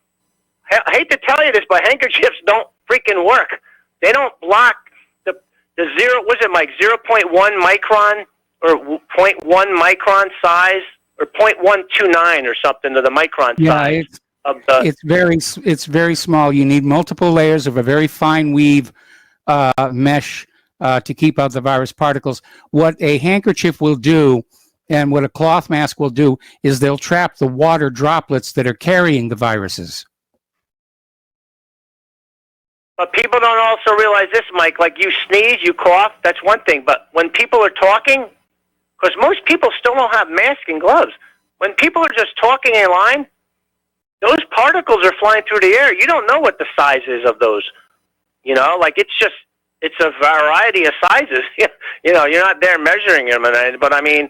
I hate to tell you this, but handkerchiefs don't freaking work. They don't block the zero, was it, Mike, 0.1 micron or 0.1 micron size or 0.129 or something of the micron size.
It's very small. You need multiple layers of a very fine weave mesh to keep out the virus particles. What a handkerchief will do and what a cloth mask will do is they'll trap the water droplets that are carrying the viruses.
But people don't also realize this, Mike, like you sneeze, you cough, that's one thing. But when people are talking, because most people still don't have masks and gloves, when people are just talking in line, those particles are flying through the air. You don't know what the size is of those. You know, like it's a variety of sizes. You know, you're not there measuring them. But I mean,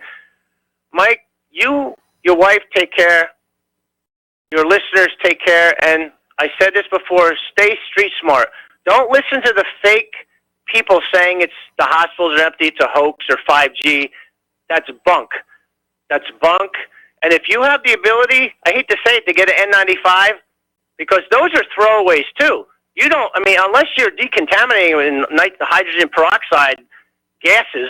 Mike, your wife, take care. Your listeners, take care. And I said this before, stay street smart. Don't listen to the fake people saying the hospitals are empty, it's a hoax or 5G. That's bunk. That's bunk. And if you have the ability, I hate to say it, to get an N95, because those are throwaways too. You don't, I mean, unless you're decontaminating in hydrogen peroxide gases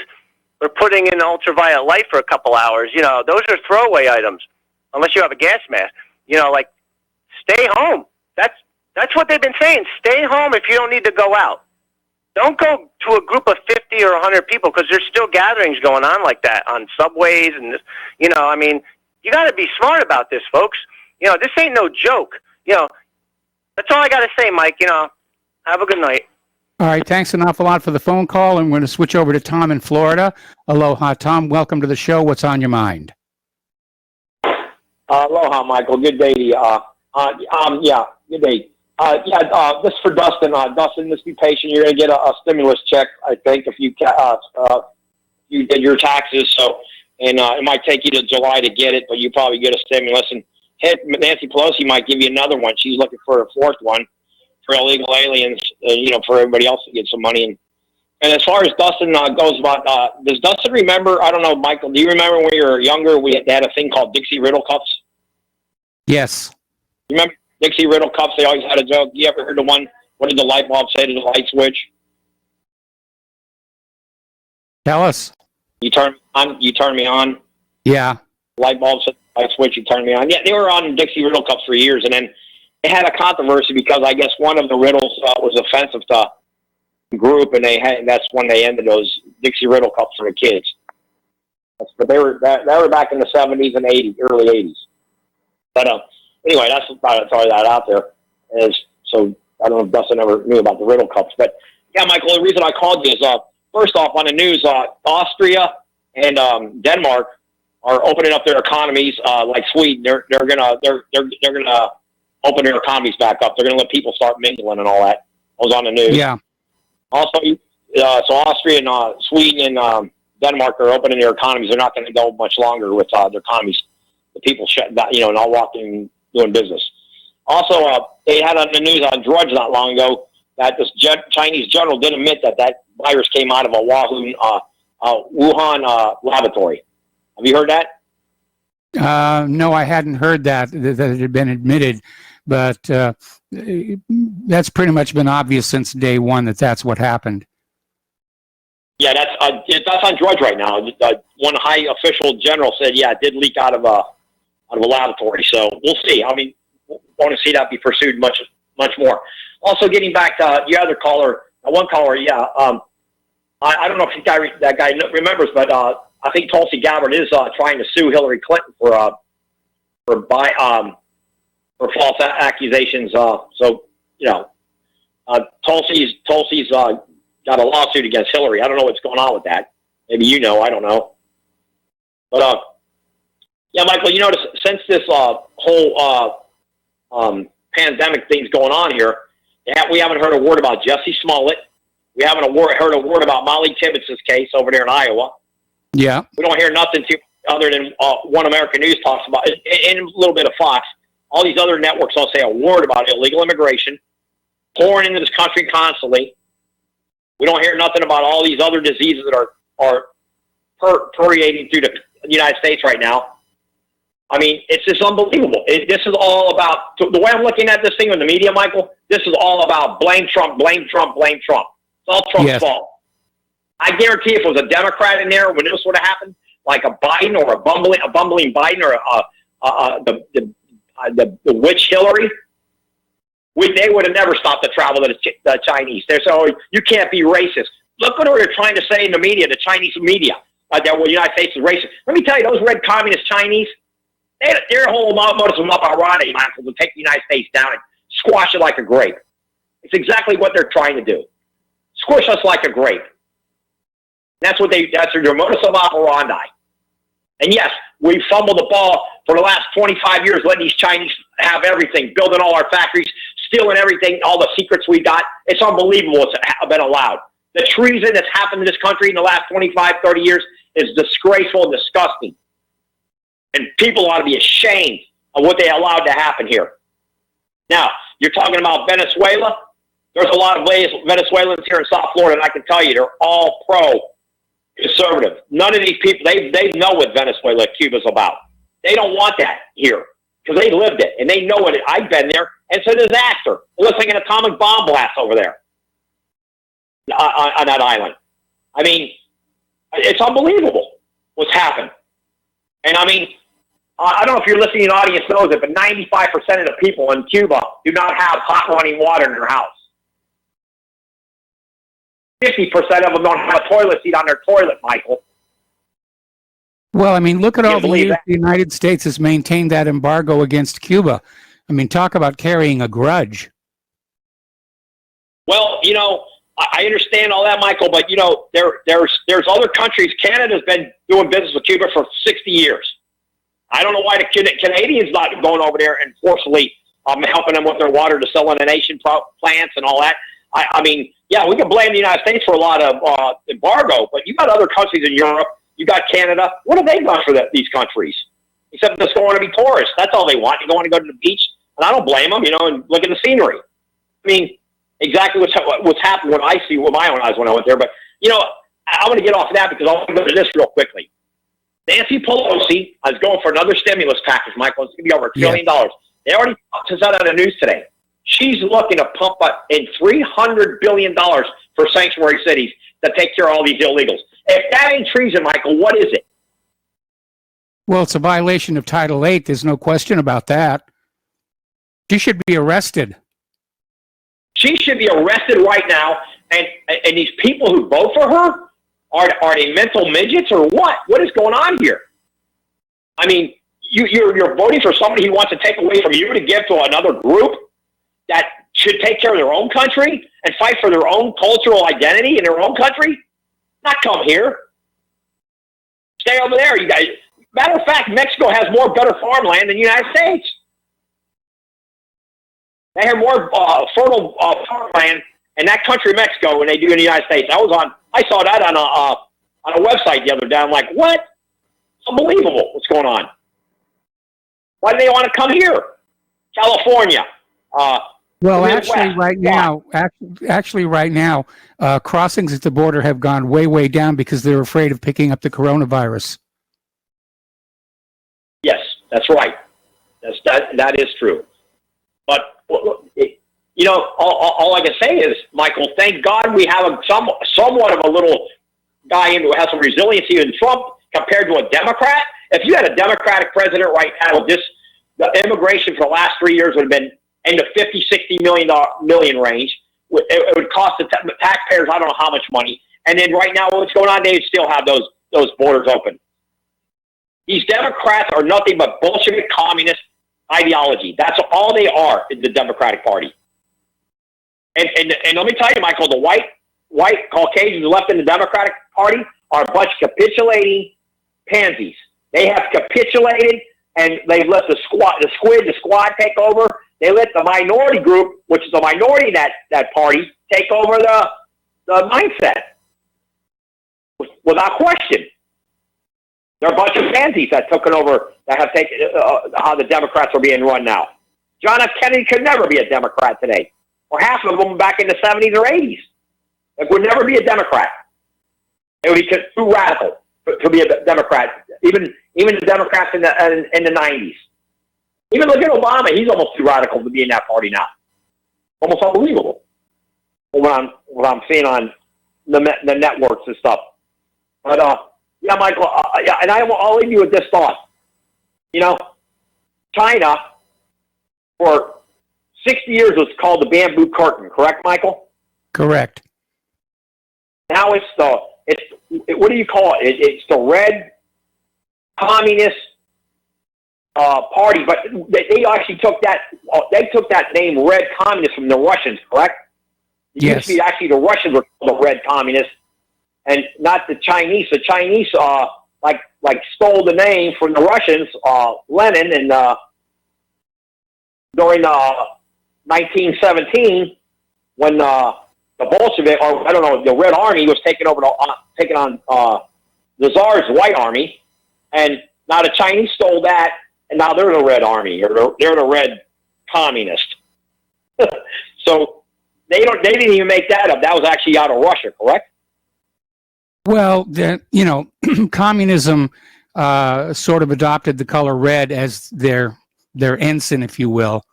or putting in ultraviolet light for a couple hours, you know, those are throwaway items, unless you have a gas mask. You know, like, stay home. That's what they've been saying. Stay home if you don't need to go out. Don't go to a group of 50 or 100 people, because there's still gatherings going on like that on subways and this, you know, I mean, you got to be smart about this, folks. You know, this ain't no joke. You know, that's all I got to say, Mike. You know, have a good night.
All right. Thanks an awful lot for the phone call. And we're going to switch over to Tom in Florida. Aloha, Tom. Welcome to the show. What's on your mind?
Aloha, Michael. Good day to you. Yeah, good day. This is for Dustin. Dustin, just be patient. You're going to get a stimulus check, I think, if you did your taxes. So, and it might take you to July to get it, but you probably get a stimulus. And Nancy Pelosi might give you another one. She's looking for a fourth one for illegal aliens, you know, for everybody else to get some money. And as far as Dustin goes about, does Dustin remember, I don't know, Michael, do you remember when you were younger, we had a thing called Dixie Riddle Cups?
Yes.
Remember Dixie Riddle Cups? They always had a joke. You ever heard the one, what did the light bulb say to the light switch?
Tell us.
You turn me on. Yeah. Light bulb said light switch, you turn me on. Yeah, they were on Dixie Riddle Cups for years, and then they had a controversy because I guess one of the riddles was offensive to the group, and that's when they ended those Dixie Riddle Cups for the kids. But they were back in the 70s and 80s, early 80s. But anyway, that's about throwing that out there. So I don't know if Dustin ever knew about the Riddle Cups, but yeah, Michael, the reason I called you is first off on the news, Austria and Denmark are opening up their economies like Sweden. They're gonna open their economies back up. They're gonna let people start mingling and all that. I was on the news.
Yeah.
Also, so Austria and Sweden and Denmark are opening their economies. They're not going to go much longer with their economies. The people shut down, you know, not walking, doing business. Also, they had on the news on Drudge not long ago that this Chinese general did admit that virus came out of a Wuhan laboratory. Have you heard that?
No, I hadn't heard that it had been admitted, but that's pretty much been obvious since day one that that's what happened.
Yeah, that's on Drudge right now. One high official general said, yeah, it did leak out of out of a laboratory. So we'll see. I mean, we want to see that be pursued much more. Also, getting back to the other caller, one caller, yeah. I don't know if that guy remembers, but I think Tulsi Gabbard is trying to sue Hillary Clinton for false accusations. So you know, Tulsi's got a lawsuit against Hillary. I don't know what's going on with that. Maybe you know. I don't know. But yeah, Michael, you notice since this whole pandemic thing's going on here, we haven't heard a word about Jussie Smollett. We haven't heard a word about Molly Tibbetts' case over there in Iowa.
Yeah.
We don't hear nothing other than One American News talks about it, and a little bit of Fox. All these other networks don't say a word about illegal immigration, pouring into this country constantly. We don't hear nothing about all these other diseases that are permeating through the United States right now. I mean, it's just unbelievable. This is all about, the way I'm looking at this thing in the media, Michael, this is all about blame Trump, blame Trump, blame Trump. It's all Trump's fault. I guarantee if it was a Democrat in there when this would have happened, like a Biden or a bumbling Biden or the witch Hillary, they would have never stopped the travel of the Chinese. They're saying, oh, you can't be racist. Look what they're trying to say in the media, the Chinese media, that the United States is racist. Let me tell you, those red communist Chinese, their whole modus operandi, Michael, to take the United States down and squash it like a grape. It's exactly what they're trying to do. Squish us like a grape. That's their modus operandi. And yes, we fumbled the ball for the last 25 years, letting these Chinese have everything, building all our factories, stealing everything, all the secrets we got. It's unbelievable it's been allowed. The treason that's happened in this country in the last 25, 30 years is disgraceful and disgusting. And people ought to be ashamed of what they allowed to happen here. Now, you're talking about Venezuela. There's a lot of Venezuelans here in South Florida, and I can tell you they're all pro-conservative. None of these people, they know what Venezuela, Cuba's about. They don't want that here because they lived it, and they know what I've been there, and it's a disaster. It looks like an atomic bomb blast over there on that island. I mean, it's unbelievable what's happened. And I mean, I don't know if your listening audience knows it, but 95% of the people in Cuba do not have hot running water in their house. 50% of them don't have a toilet seat on their toilet, Michael.
Well, I mean, look at all the years the United States has maintained that embargo against Cuba. I mean, talk about carrying a grudge.
Well, you know, I understand all that, Michael, but, you know, there's other countries. Canada's been doing business with Cuba for 60 years. I don't know why the Canadians not going over there and forcefully helping them with their water desalination plants and all that. I mean, yeah, we can blame the United States for a lot of embargo, but you got other countries in Europe. You got Canada. What have they done for these countries? Except just going to be tourists. That's all they want. They want to go to the beach, and I don't blame them, you know, and look at the scenery. I mean, exactly what's happened when I see with my own eyes when I went there. But, you know, I want to get off of that because I want to go to this real quickly. Nancy Pelosi is going for another stimulus package, Michael. It's going to be over $1 trillion. They already just out on the news today. She's looking to pump up in $300 billion for sanctuary cities to take care of all these illegals. If that ain't treason, Michael, what is it?
Well, it's a violation of Title VIII. There's no question about that. She should be arrested.
She should be arrested right now. And these people who vote for her, are they mental midgets or what? What is going on here? I mean, you're voting for somebody who wants to take away from you to give to another group that should take care of their own country and fight for their own cultural identity in their own country? Not come here. Stay over there, you guys. Matter of fact, Mexico has more better farmland than the United States. They have more fertile farmland in that country, Mexico, than they do in the United States. I saw that on a website the other day. I'm like, what? It's unbelievable what's going on. Why do they want to come here? California.
Well, actually, right now, crossings at the border have gone way, way down because they're afraid of picking up the coronavirus.
Yes, that's right. That is true. But, you know, all I can say is, Michael, thank God we have somewhat of a little guy who has some resiliency in Trump compared to a Democrat. if you had a Democratic president right now, the immigration for the last 3 years would have been in the $50-60 million range. It would cost the taxpayers I don't know how much money. And then right now, what's going on? They still have those borders open. These Democrats are nothing but Bolshevik communist ideology. That's all they are in the Democratic Party. And let me tell you, Michael, the white Caucasians left in the Democratic Party are a bunch of capitulating pansies. They have capitulated, and they let the squad take over. They let the minority group, which is a minority in that party, take over the mindset. Without question. They're a bunch of pansies that took it over, that have taken how the Democrats are being run now. John F. Kennedy could never be a Democrat today, or half of them back in the 70s or 80s. It would never be a Democrat. It would be too radical to be a Democrat. Even the Democrats in the 90s. Even look at Obama. He's almost too radical to be in that party now. Almost unbelievable. What I'm seeing on the networks and stuff. But yeah, Michael. Yeah, and I'll leave you with this thought. You know, China for 60 years was called the bamboo curtain. Correct, Michael?
Correct.
Now it's what do you call it? It's the Red Communist Party, but they actually took that name Red Communist from the Russians, correct? It
yes.
used to be actually the Russians were called the Red Communists, and not the Chinese. The Chinese like stole the name from the Russians, Lenin, and during 1917 when the Bolshevik, or I don't know, the Red Army was taking on the Tsar's White Army, and now the Chinese stole that, and now they're the Red Army, or they're the Red Communist. So they didn't even make that up. That was actually out of Russia, correct?
Well, communism sort of adopted the color red as their ensign, if you will.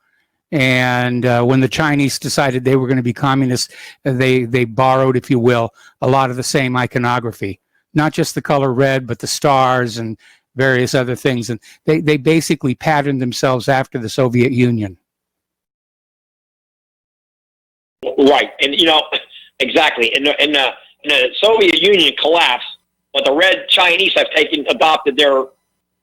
And when the Chinese decided they were going to be communists, they borrowed, if you will, a lot of the same iconography. Not just the color red, but the stars and various other things. And they basically patterned themselves after the Soviet Union.
Right. And, exactly. And the Soviet Union collapsed, but the Red Chinese have adopted their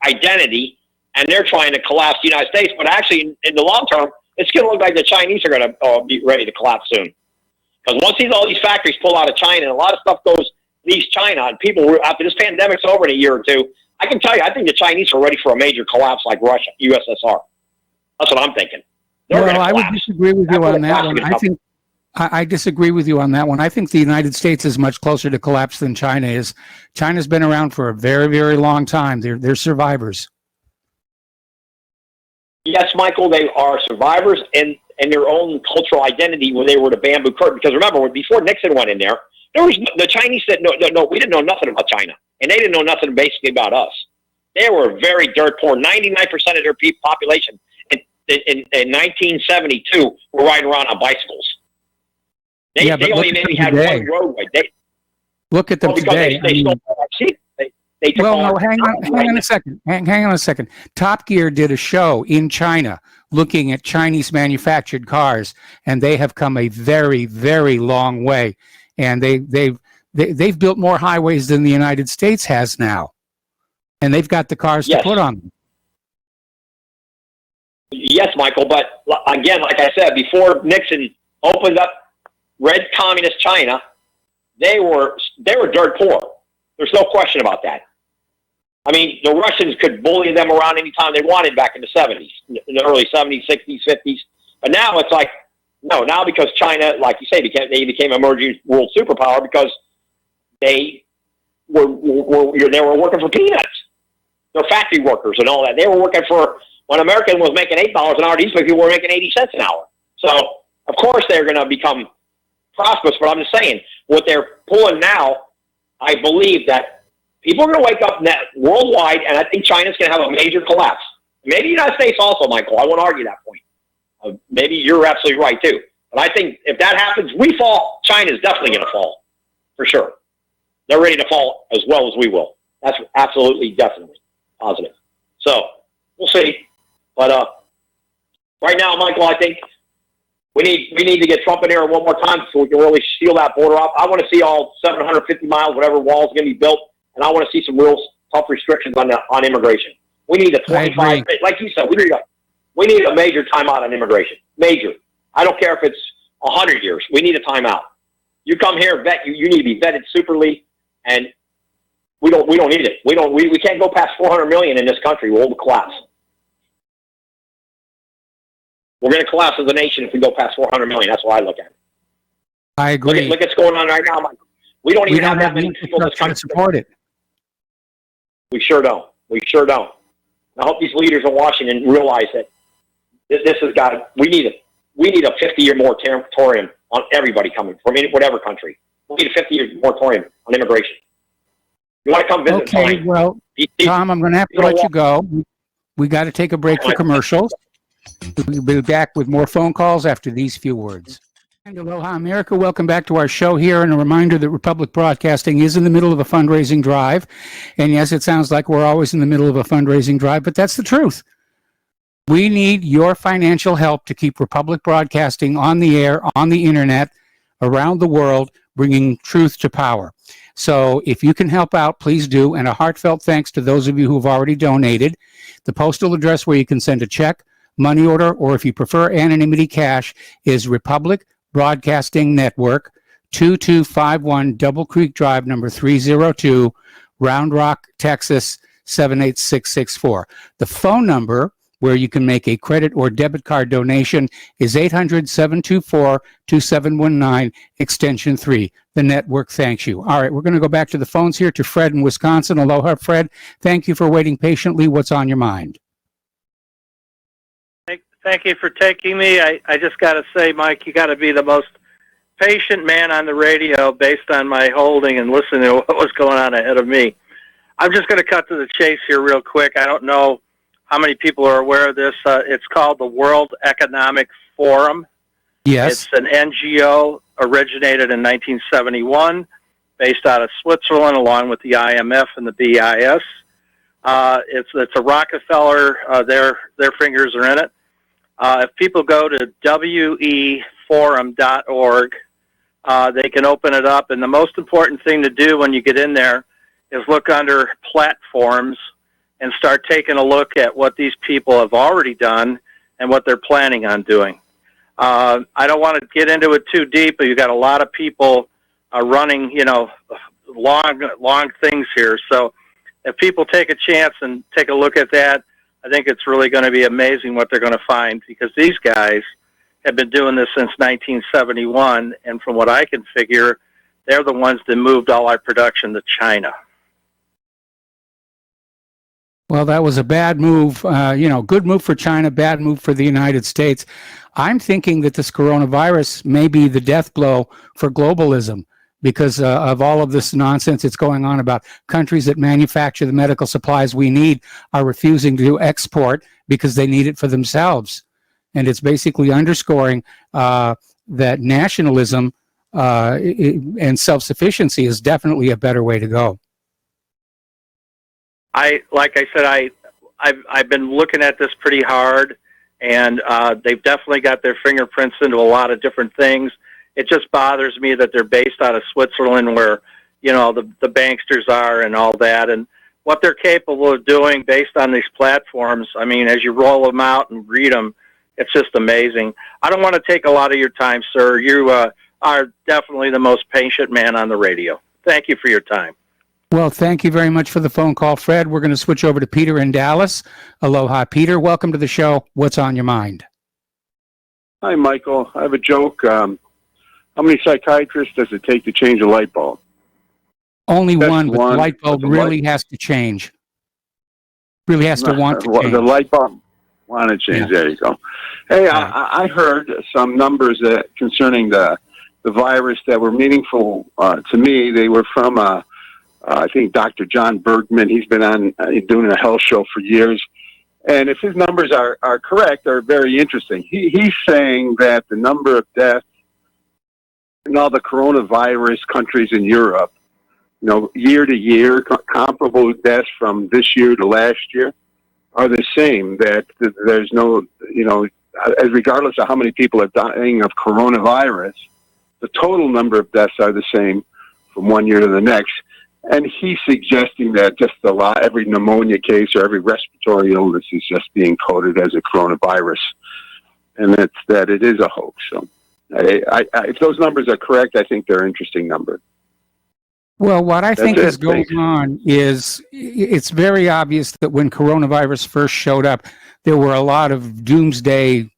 identity, and they're trying to collapse the United States. But actually, in the long term, it's going to look like the Chinese are going to be ready to collapse soon. Because once all these factories pull out of China, and a lot of stuff leaves China, and people, after this pandemic's over in a year or two, I can tell you, I think the Chinese are ready for a major collapse like Russia, USSR. That's what I'm thinking.
Well, I would disagree with you on that one. I disagree with you on that one. I think the United States is much closer to collapse than China is. China's been around for a very, very long time. They're survivors. Yes, Michael, they are survivors in their own cultural identity when they were the bamboo curtain. Because remember, before Nixon went in there was the Chinese said, no, we didn't know nothing about China. And they didn't know nothing basically about us. They were very dirt poor. 99% of their population in 1972 were riding around on bicycles. They only maybe had one roadway. Look at them today. Hang on a second. Hang on a second. Top Gear did a show in China looking at Chinese manufactured cars, and they have come a very, very long way. And they've built more highways than the United States has now, and they've got the cars to put on them. Yes, Michael. But again, like I said, before Nixon opened up Red Communist China, they were dirt poor. There's no question about that. I mean, the Russians could bully them around anytime they wanted back in the 70s, in the early 70s, 60s, 50s. But now it's like, no, now because China, like you say, they became an emerging world superpower because they were working for peanuts. They're factory workers and all that. They were working when American was making $8 an hour, these people were making 80 cents an hour. So, of course, they're going to become prosperous. But I'm just saying, what they're pulling now, I believe that people are going to wake up worldwide, and I think China's going to have a major collapse. Maybe the United States also, Michael. I won't argue that point. Maybe you're absolutely right, too. But I think if that happens, we fall, China's definitely going to fall, for sure. They're ready to fall as well as we will. That's absolutely, definitely.
positive. So we'll see. But right now, Michael, I think we need to get Trump in here one more time so we can really seal that border off. I want to see all 750 miles, whatever wall's going to be built, and I want to see some real tough restrictions on immigration. We need a 25, like you said, we need a major timeout on immigration. Major. I don't care if it's 100 years. We need a timeout. You come here, vet. You need to be vetted superly, and we don't need it. We can't go past 400 million in this country. We'll collapse. We're going to collapse as a nation if we go past 400 million. That's what I look at.
I agree.
Look at what's going on right now, Michael. We don't even have that many people in this country
to support it.
We sure don't. I hope these leaders in Washington realize that this has got. We need a 50-year moratorium on everybody coming from whatever country. We need a 50-year moratorium on immigration. You want to come visit?
Okay,
fine.
well, Tom, I'm going to have to let you go. We got to take a break for commercials. We'll be back with more phone calls after these few words. And aloha, America. Welcome back to our show here. And a reminder that Republic Broadcasting is in the middle of a fundraising drive. And yes, it sounds like we're always in the middle of a fundraising drive, but that's the truth. We need your financial help to keep Republic Broadcasting on the air, on the internet, around the world, bringing truth to power. So if you can help out, please do. And a heartfelt thanks to those of you who have already donated. The postal address where you can send a check, money order, or if you prefer anonymity cash, is Republic Broadcasting Network, 2251 Double Creek Drive, number 302, Round Rock, Texas, 78664. The phone number where you can make a credit or debit card donation is 800-724-2719, extension 3. The network thanks you. All right, we're going to go back to the phones here to Fred in Wisconsin. Aloha, Fred. Thank you for waiting patiently. What's on your mind?
Thank you for taking me. I just got to say, Mike, you got to be the most patient man on the radio based on my holding and listening to what was going on ahead of me. I'm just going to cut to the chase here real quick. I don't know how many people are aware of this. It's called the World Economic Forum.
Yes.
It's an NGO originated in 1971, based out of Switzerland, along with the IMF and the BIS. It's a Rockefeller. Their fingers are in it. If people go to weforum.org, they can open it up. And the most important thing to do when you get in there is look under platforms and start taking a look at what these people have already done and what they're planning on doing. I don't want to get into it too deep, but you've got a lot of people running, long things here. So if people take a chance and take a look at that, I think it's really going to be amazing what they're going to find, because these guys have been doing this since 1971, and from what I can figure, they're the ones that moved all our production to China.
Well, that was a bad move. Good move for China, bad move for the United States. I'm thinking that this coronavirus may be the death blow for globalism, because of all of this nonsense that's going on about countries that manufacture the medical supplies we need are refusing to export because they need it for themselves. And it's basically underscoring that nationalism and self-sufficiency is definitely a better way to go.
Like I said, I've been looking at this pretty hard, and they've definitely got their fingerprints into a lot of different things. It just bothers me that they're based out of Switzerland, where, the banksters are and all that, and what they're capable of doing based on these platforms. I mean, as you roll them out and read them, it's just amazing. I don't want to take a lot of your time, sir. You are definitely the most patient man on the radio. Thank you for your time.
Well, thank you very much for the phone call, Fred. We're going to switch over to Peter in Dallas. Aloha, Peter. Welcome to the show. What's on your mind?
Hi, Michael. I have a joke. How many psychiatrists does it take to change a light bulb?
Only one, but the light bulb really has to change. Really has to want to change.
The light bulb want to change. Yeah. There you go. Hey, I heard some numbers concerning the virus that were meaningful to me. They were from, I think, Dr. John Bergman. He's been on doing a health show for years. And if his numbers are correct, they're very interesting. He's saying that the number of deaths in all the coronavirus countries in Europe year to year, comparable deaths from this year to last year are the same. That there's no, as regardless of how many people are dying of coronavirus, the total number of deaths are the same from one year to the next. And he's suggesting that just every pneumonia case or every respiratory illness is just being coded as a coronavirus, and that it is a hoax. So, if those numbers are correct, I think they're interesting numbers.
Well, what I think is going on is it's very obvious that when coronavirus first showed up, there were a lot of doomsday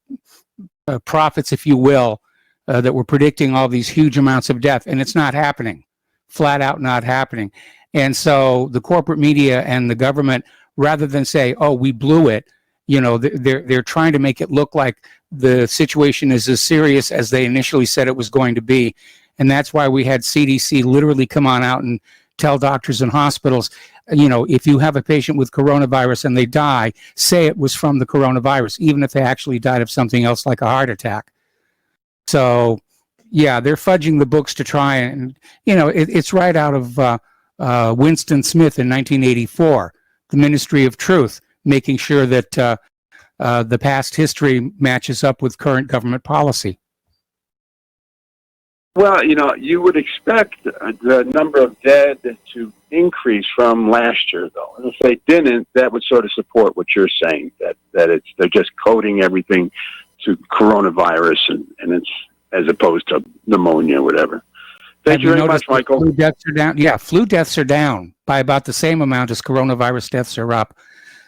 prophets, if you will, that were predicting all these huge amounts of death, and it's not happening. Flat out not happening. And so the corporate media and the government, rather than say, oh, we blew it, they're trying to make it look like the situation is as serious as they initially said it was going to be. And that's why we had CDC literally come on out and tell doctors and hospitals, if you have a patient with coronavirus and they die, say it was from the coronavirus, even if they actually died of something else like a heart attack. So, yeah, they're fudging the books to try and, it's right out of Winston Smith in 1984, the Ministry of Truth, making sure that the past history matches up with current government policy.
Well, you would expect the number of dead to increase from last year, though. And if they didn't, that would sort of support what you're saying, that they're just coding everything to coronavirus and it's as opposed to pneumonia or whatever. Thank you very much, Michael.
Flu deaths are down. Yeah, flu deaths are down by about the same amount as coronavirus deaths are up.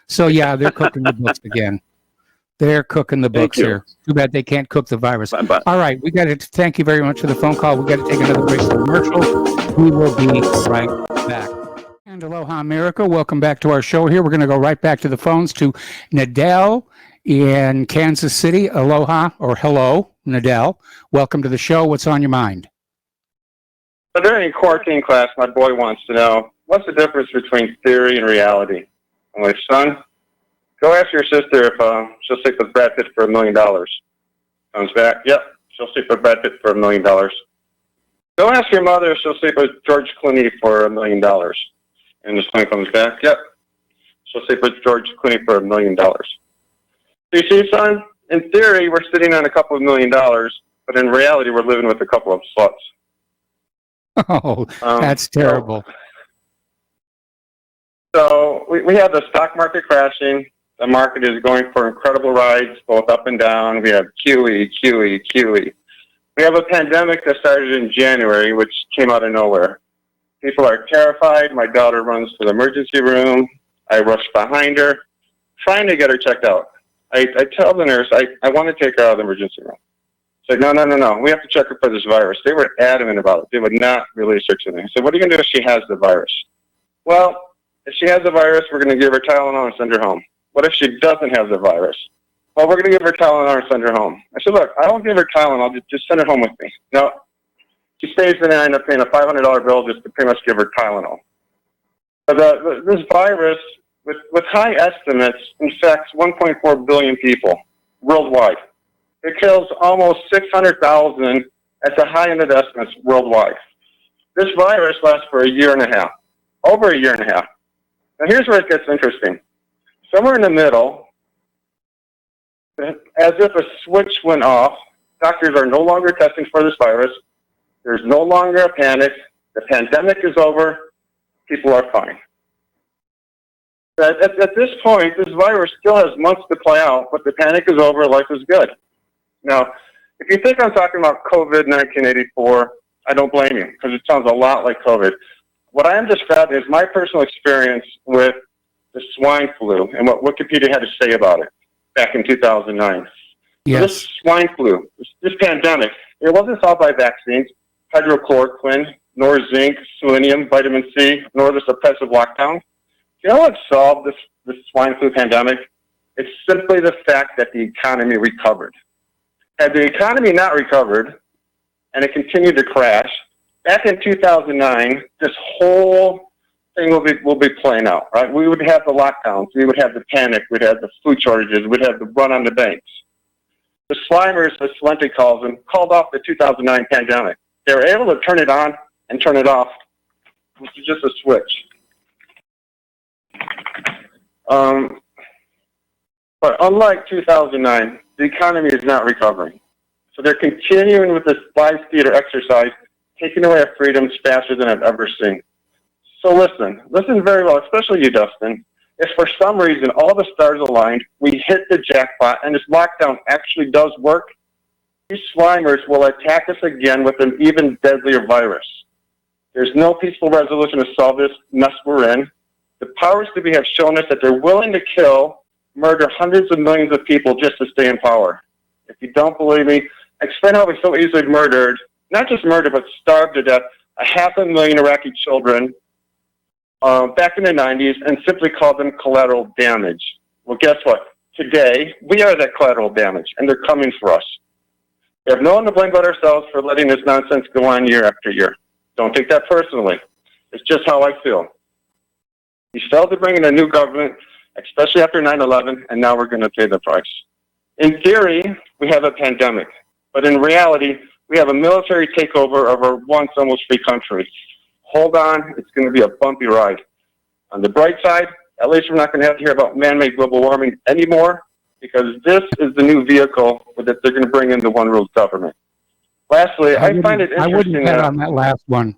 So, yeah, they're cooking the books again. They're cooking the books here. Too bad they can't cook the virus.
Bye-bye.
All right, we got to thank you very much for the phone call. We got to take another break for commercial. We will be right back. And aloha, America. Welcome back to our show here. We're going to go right back to the phones to Nadell in Kansas City. Aloha, or hello, Nadell. Welcome to the show. What's on your mind?
During quarantine class, my boy wants to know, what's the difference between theory and reality? I'm like, son, go ask your sister if she'll sleep with Brad Pitt for $1 million. Comes back, yep, she'll sleep with Brad Pitt for $1 million. Go ask your mother if she'll sleep with George Clooney for $1 million. And the son comes back, yep, she'll sleep with George Clooney for $1 million. So you see, son, in theory, we're sitting on a couple of $1 million, but in reality, we're living with a couple of sluts.
Oh, that's terrible.
So we have the stock market crashing. The market is going for incredible rides, both up and down. We have QE. We have a pandemic that started in January, which came out of nowhere. People are terrified. My daughter runs to the emergency room. I rush behind her, trying to get her checked out. I tell the nurse, I want to take her out of the emergency room. She's like, no. We have to check her for this virus. They were adamant about it. They would not release her to me. I said, what are you going to do if she has the virus? Well, if she has the virus, we're going to give her Tylenol and send her home. What if she doesn't have the virus? Well, we're going to give her Tylenol and send her home. I said, look, I won't give her Tylenol. Just send her home with me. No. She stays in and I end up paying a $500 bill just to pretty much give her Tylenol. But this virus, with high estimates, infects 1.4 billion people worldwide. It kills almost 600,000 at the high end of the estimates worldwide. This virus lasts for a year and a half, over a year and a half. Now here's where it gets interesting. Somewhere in the middle, as if a switch went off, doctors are no longer testing for this virus. There's no longer a panic. The pandemic is over. People are fine. At this point, this virus still has months to play out, but the panic is over. Life is good. Now, if you think I'm talking about COVID 1984, I don't blame you because it sounds a lot like COVID. What I am describing is my personal experience with the swine flu and what Wikipedia had to say about it back in 2009.
Yes.
So this swine flu, this pandemic, it wasn't solved by vaccines, hydrochloroquine, nor zinc, selenium, vitamin C, nor the suppressive lockdown. You know what solved this swine flu pandemic? It's simply the fact that the economy recovered. Had the economy not recovered and it continued to crash, back in 2009, this whole thing will be playing out, right? We would have the lockdowns, we would have the panic, we'd have the food shortages, we'd have the run on the banks. The Slimers, as Salenti calls them, called off the 2009 pandemic. They were able to turn it on and turn it off which is just a switch. But unlike 2009, the economy is not recovering. So they're continuing with this live theater exercise, taking away our freedoms faster than I've ever seen. So listen very well, especially you, Dustin. If for some reason all the stars aligned, we hit the jackpot, and this lockdown actually does work, these Slimers will attack us again with an even deadlier virus. There's no peaceful resolution to solve this mess we're in. The powers to be have shown us that they're willing to murder hundreds of millions of people just to stay in power. If you don't believe me, explain how we so easily murdered, not just murdered, but starved to death, 500,000 Iraqi children back in the 90s and simply called them collateral damage. Well, guess what? Today, we are that collateral damage, and they're coming for us. We have no one to blame but ourselves for letting this nonsense go on year after year. Don't take that personally. It's just how I feel. We failed to bring in a new government, especially after 9/11, and now we're going to pay the price. In theory, we have a pandemic, but in reality, we have a military takeover of our once almost free country. Hold on, it's going to be a bumpy ride. On the bright side, at least we're not going to have to hear about man-made global warming anymore, because this is the new vehicle that they're going to bring in the one world government. Lastly, I find it interesting.
I wouldn't bet on that last one.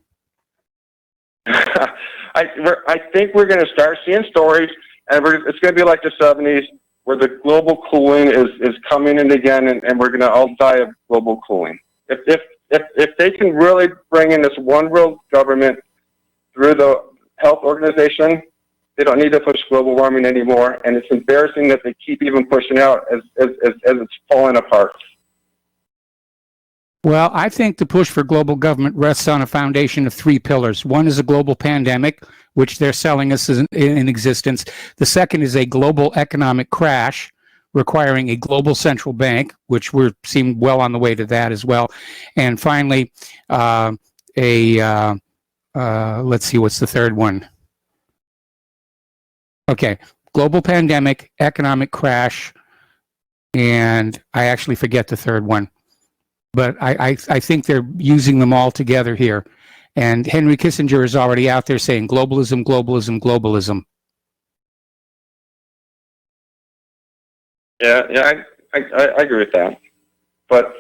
I think we're going to start seeing stories, and it's going to be like the 70s, where the global cooling is coming in again, and we're going to all die of global cooling. If they can really bring in this one world government through the health organization, they don't need to push global warming anymore, and it's embarrassing that they keep even pushing out as it's falling apart.
Well, I think the push for global government rests on a foundation of 3 pillars. One is a global pandemic, which they're selling us in existence. The second is a global economic crash, requiring a global central bank, which we seem well on the way to that as well. And finally, let's see, what's the third one? Okay, global pandemic, economic crash, and I actually forget the third one. But I think they're using them all together here. And Henry Kissinger is already out there saying globalism, globalism, globalism.
Yeah, I agree with that. But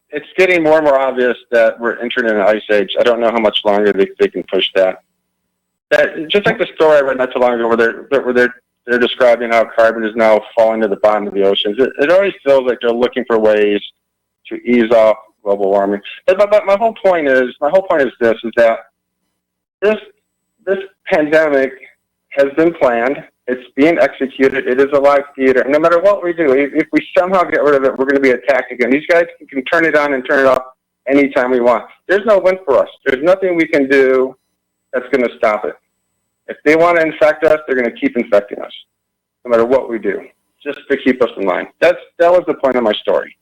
it's getting more and more obvious that we're entering an ice age. I don't know how much longer they can push that. Just like the story I read not too long ago where they're describing how carbon is now falling to the bottom of the oceans. It always feels like they're looking for ways to ease off global warming. But my whole point is that this pandemic has been planned. It's being executed. It is a live theater. And no matter what we do, if we somehow get rid of it, we're going to be attacked again. These guys can turn it on and turn it off anytime we want. There's no win for us. There's nothing we can do that's going to stop it. If they want to infect us, they're going to keep infecting us, no matter what we do, just to keep us in line. That was the point of my story.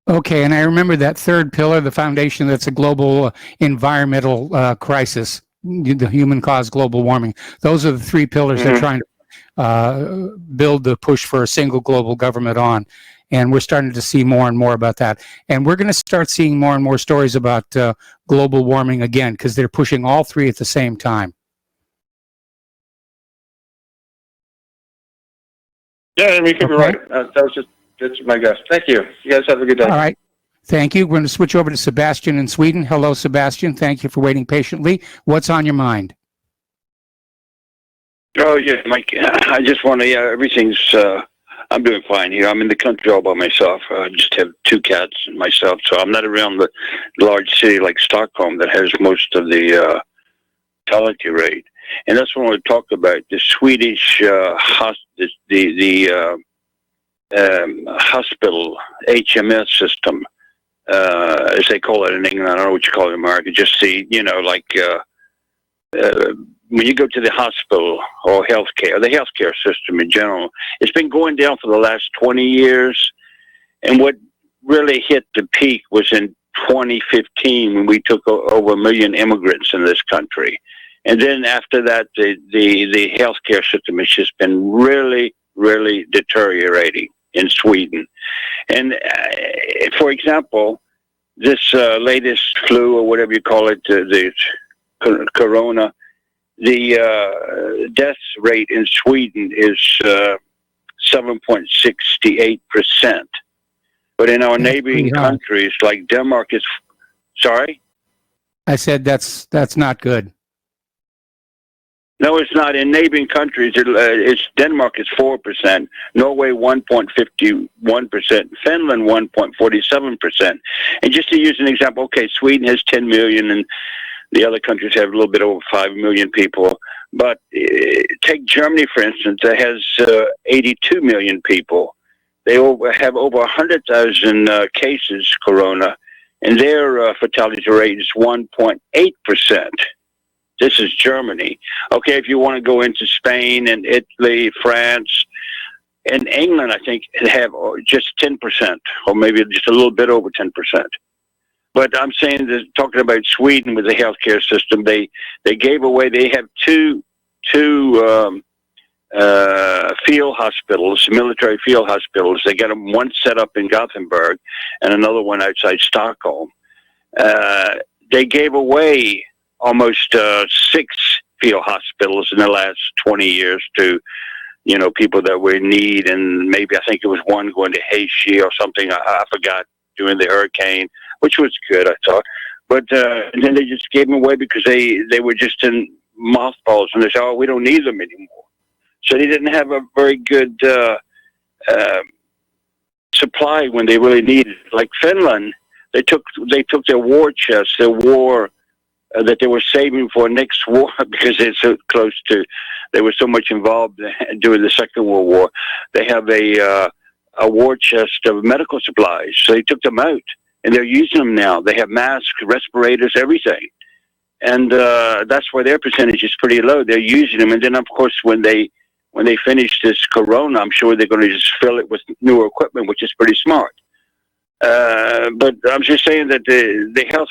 Okay, and I remember that third pillar, the foundation, that's a global environmental crisis, the human-caused global warming. Those are the 3 pillars they're trying to build the push for a single global government on. And we're starting to see more and more about that. And we're going to start seeing more and more stories about global warming again, because they're pushing all 3 at the same time.
Yeah, I mean, you could be right. That was just my guess. Thank you. You guys have a good day.
All right. Thank you. We're going to switch over to Sebastian in Sweden. Hello, Sebastian. Thank you for waiting patiently. What's on your mind?
Oh, yeah, Mike. I just want to, everything's, I'm doing fine here. I'm in the country all by myself. I just have 2 cats and myself, so I'm not around the large city like Stockholm that has most of the mortality rate. And that's what I want to talk about, the Swedish hospital HMS system, as they call it in England. I don't know what you call it in America. Just see, when you go to the hospital or healthcare, the healthcare system in general, it's been going down for the last 20 years. And what really hit the peak was in 2015 when we took over 1 million immigrants in this country. And then after that, the healthcare system has just been really, really deteriorating in Sweden. And for example, this latest flu or whatever you call it, the corona, the death rate in Sweden is 7.68%. But in our neighboring countries like Denmark is, sorry?
I said that's not good.
No, it's not. In neighboring countries, it's Denmark is 4%, Norway 1.51%, Finland 1.47%. And just to use an example, okay, Sweden has 10 million, and the other countries have a little bit over 5 million people. But take Germany, for instance, that has 82 million people. They have over 100,000 cases, corona, and their fatality rate is 1.8%. This is Germany. Okay, if you want to go into Spain and Italy, France, and England, I think have just 10%, or maybe just a little bit over 10%. But I'm saying that talking about Sweden with the healthcare system, they gave away. They have two field hospitals, military field hospitals. They got them one set up in Gothenburg and another one outside Stockholm. They gave away almost 6 field hospitals in the last 20 years to, people that were in need, and maybe I think it was one going to Haiti or something. I forgot, during the hurricane, which was good, I thought. But and then they just gave them away because they were just in mothballs, and they said, "Oh, we don't need them anymore." So they didn't have a very good supply when they really needed it. Like Finland, they took their war chest, their war that they were saving for next war because it's so close to. They were so much involved during the Second World War. They have a war chest of medical supplies, so they took them out, and they're using them now. They have masks, respirators, everything, and that's why their percentage is pretty low. They're using them, and then of course when they finish this corona, I'm sure they're going to just fill it with newer equipment, which is pretty smart. But I'm just saying that the health,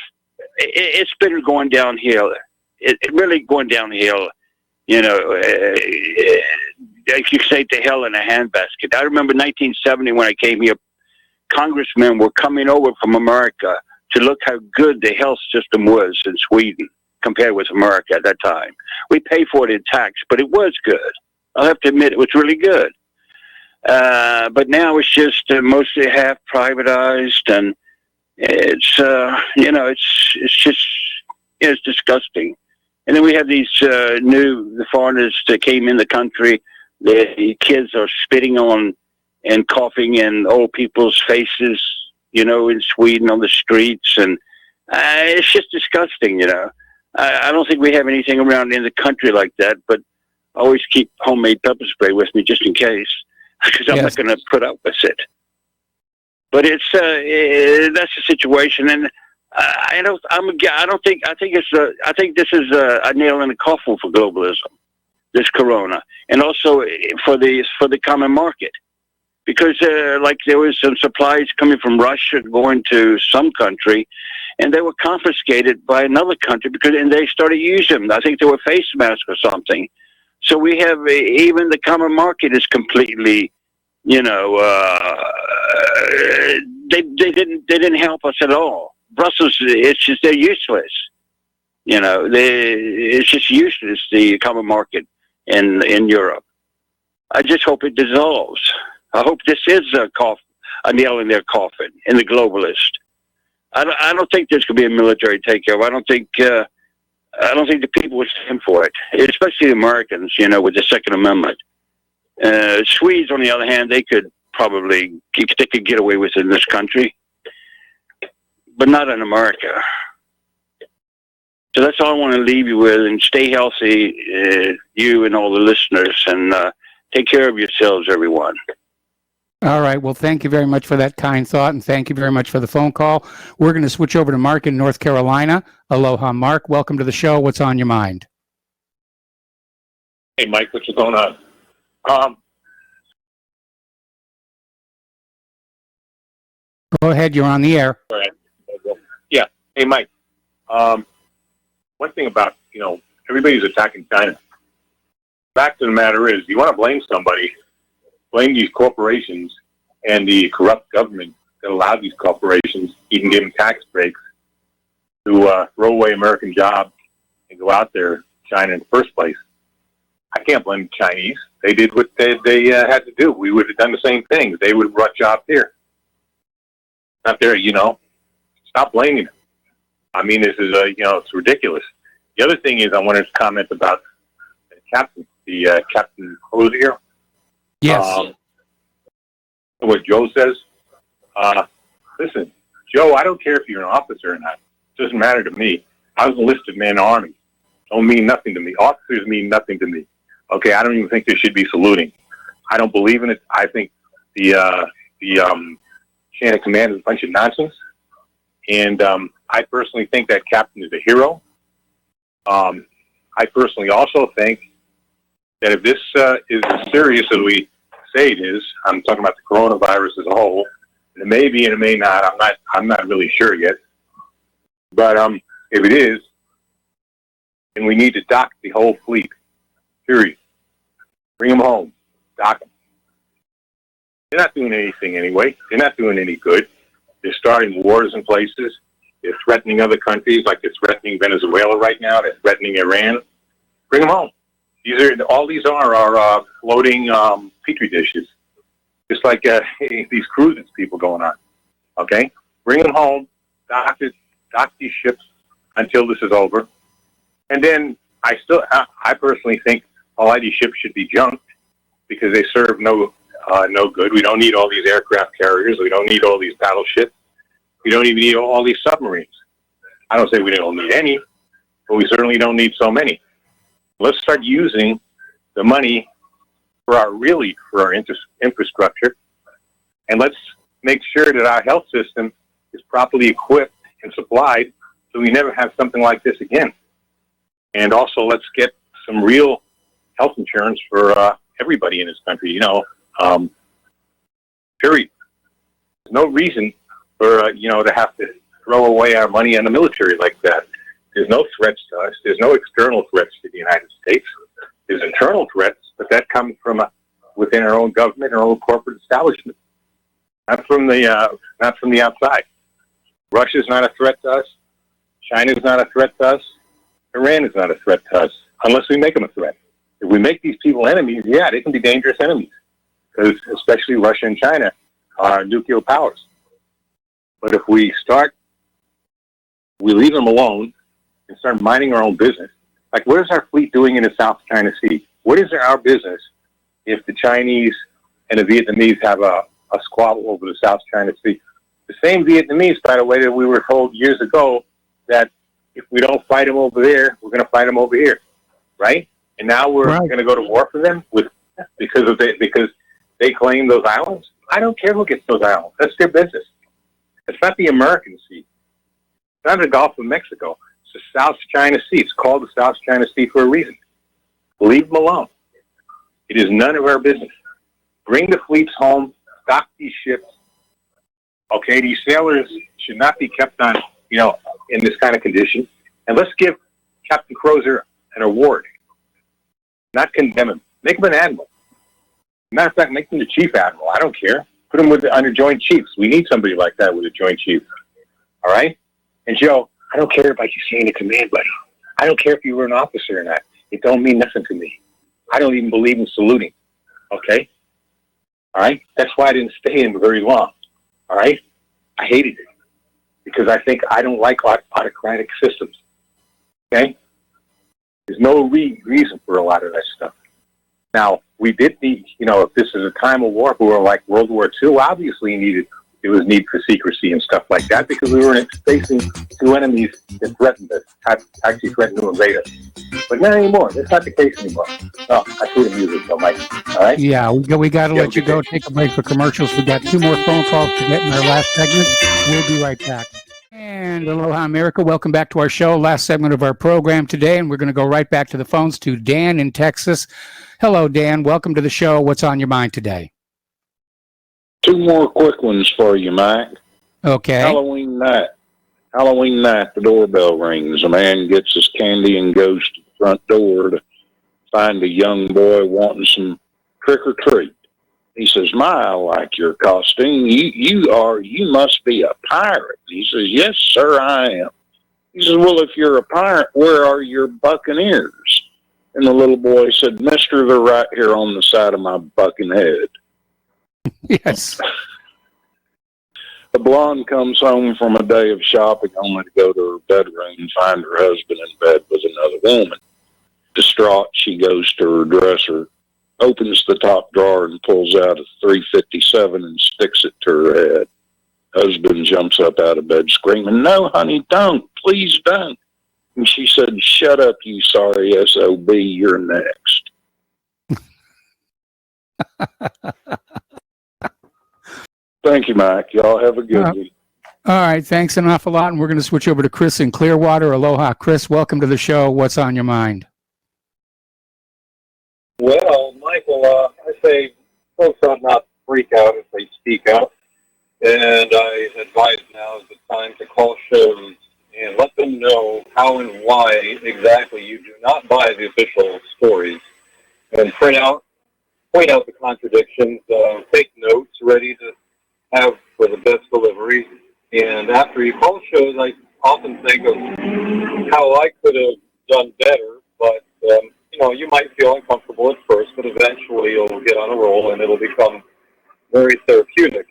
it's been going downhill. It really going downhill. If you say to hell in a handbasket. I remember 1970 when I came here, congressmen were coming over from America to look how good the health system was in Sweden compared with America at that time. We pay for it in tax, but it was good. I'll have to admit it was really good. But now it's just mostly half privatized, and it's it's disgusting. And then we have these the foreigners that came in the country. The kids are spitting on and coughing in old people's faces, in Sweden on the streets, and it's just disgusting. I don't think we have anything around in the country like that, but I always keep homemade pepper spray with me just in case, because I'm not going to put up with it. But it's that's the situation, and I think this is a nail in the coffin for globalism, this corona, and also for the common market, because like there was some supplies coming from Russia going to some country, and they were confiscated by another country and they started using them. I think they were face masks or something. So we have even the common market is completely, they didn't help us at all. Brussels, it's just they're useless. It's just useless, the common market in Europe. I just hope it dissolves. I hope this is a nail in their coffin in the globalist. I don't think there's going to be a military takeover. I don't think the people would stand for it, especially the Americans. With the Second Amendment. Swedes, on the other hand, they could get away with it in this country, but not in America. So that's all I want to leave you with, and stay healthy, you and all the listeners, and take care of yourselves, everyone.
All right. Well, thank you very much for that kind thought, and thank you very much for the phone call. We're going to switch over to Mark in North Carolina. Aloha, Mark. Welcome to the show. What's on your mind?
Hey, Mike. What's going on?
Go ahead. You're on the air.
All right. Yeah. Hey, Mike. One thing about, everybody's attacking China. Fact of the matter is, you want to blame somebody, blame these corporations and the corrupt government that allow these corporations, even give them tax breaks, to throw away American jobs and go out there to China in the first place. I can't blame the Chinese. They did what they had to do. We would have done the same thing. They would have brought jobs here. Not there, Stop blaming them. I mean, this is it's ridiculous. The other thing is, I wanted to comment about Captain Crozier.
Yes.
What Joe says. Listen, Joe, I don't care if you're an officer or not. It doesn't matter to me. I was enlisted man in the Army. Don't mean nothing to me. Officers mean nothing to me. Okay, I don't even think there should be saluting. I don't believe in it. I think the chain of command is a bunch of nonsense. And I personally think that captain is a hero. I personally also think that if this is as serious as we say it is, I'm talking about the coronavirus as a whole, and it may be and it may not. I'm not really sure yet. But if it is, then we need to dock the whole fleet. Period. Bring them home. Dock them. They're not doing anything anyway. They're not doing any good. They're starting wars in places. They're threatening other countries, like they're threatening Venezuela right now. They're threatening Iran. Bring them home. All these are floating petri dishes, just like these cruises people going on. Okay, bring them home. Dock these ships until this is over, and then I personally think all these ships should be junked because they serve no good. We don't need all these aircraft carriers. We don't need all these battleships. We don't even need all these submarines. I don't say we don't need any, but we certainly don't need so many. Let's start using the money for our infrastructure, and let's make sure that our health system is properly equipped and supplied so we never have something like this again. And also, let's get some real health insurance for everybody in this country, period. There's no reason for, to have to throw away our money on the military like that. There's no threats to us. There's no external threats to the United States. There's internal threats, but that comes from within our own government, our own corporate establishment, not from the outside. Russia's not a threat to us. China's not a threat to us. Iran is not a threat to us, unless we make them a threat. If we make these people enemies, yeah, they can be dangerous enemies, because especially Russia and China are nuclear powers. But if we leave them alone and start minding our own business, like what is our fleet doing in the South China Sea? What is our business if the Chinese and the Vietnamese have a squabble over the South China Sea? The same Vietnamese, by the way, that we were told years ago that if we don't fight them over there, we're going to fight them over here, right? And now we're going to go to war for them because they claim those islands. I don't care who gets those islands. That's their business. It's not the American Sea. It's not the Gulf of Mexico. It's the South China Sea. It's called the South China Sea for a reason. Leave them alone. It is none of our business. Bring the fleets home. Dock these ships. Okay, these sailors should not be kept on, in this kind of condition. And let's give Captain Crozier an award. Not condemn him. Make him an admiral. Matter of fact, make him the chief admiral. I don't care. Put him under Joint Chiefs. We need somebody like that with a Joint Chief. All right? And Joe, I don't care about you saying a command, buddy. I don't care if you were an officer or not. It don't mean nothing to me. I don't even believe in saluting. Okay? All right? That's why I didn't stay in very long. All right? I hated it because I don't like autocratic systems. Okay? There's no reason for a lot of that stuff. Now, we did need, if this is a time of war, if we were like World War II, obviously there was need for secrecy and stuff like that because we were facing two enemies that threatened us, actually threatened to invade us. But not anymore. That's not the case anymore. Oh, I see the music, though, Mike. All right?
Yeah, we got to let you go. Take a break for commercials. We got 2 more phone calls to get in our last segment. We'll be right back. And aloha, America. Welcome back to our show. Last segment of our program today, and we're going to go right back to the phones to Dan in Texas. Hello, Dan. Welcome to the show. What's on your mind today?
2 more quick ones for you, Mike.
Okay.
Halloween night, the doorbell rings. A man gets his candy and goes to the front door to find a young boy wanting some trick or treat. He says, "My, I like your costume. You must be a pirate." He says, "Yes, sir, I am." He says, "Well, if you're a pirate, where are your buccaneers?" And the little boy said, "Mister, they're right here on the side of my bucking head."
Yes.
A blonde comes home from a day of shopping only to go to her bedroom and find her husband in bed with another woman. Distraught, she goes to her dresser, opens the top drawer and pulls out a .357 and sticks it to her head. Husband jumps up out of bed screaming, "No, honey, don't. Please don't." And she said, "Shut up, you sorry SOB. You're next." Thank you, Mike. Y'all have a good week.
All right. Thanks an awful lot. And we're going to switch over to Chris in Clearwater. Aloha, Chris. Welcome to the show. What's on your mind?
Well, Michael, I say folks ought not to freak out if they speak out. And I advise now is the time to call shows and let them know how and why exactly you do not buy the official stories. And point out the contradictions, take notes ready to have for the best delivery. And after you call shows, I often think of how I could have done better, but you might feel uncomfortable at first, but eventually you'll get on a roll and it'll become very therapeutic.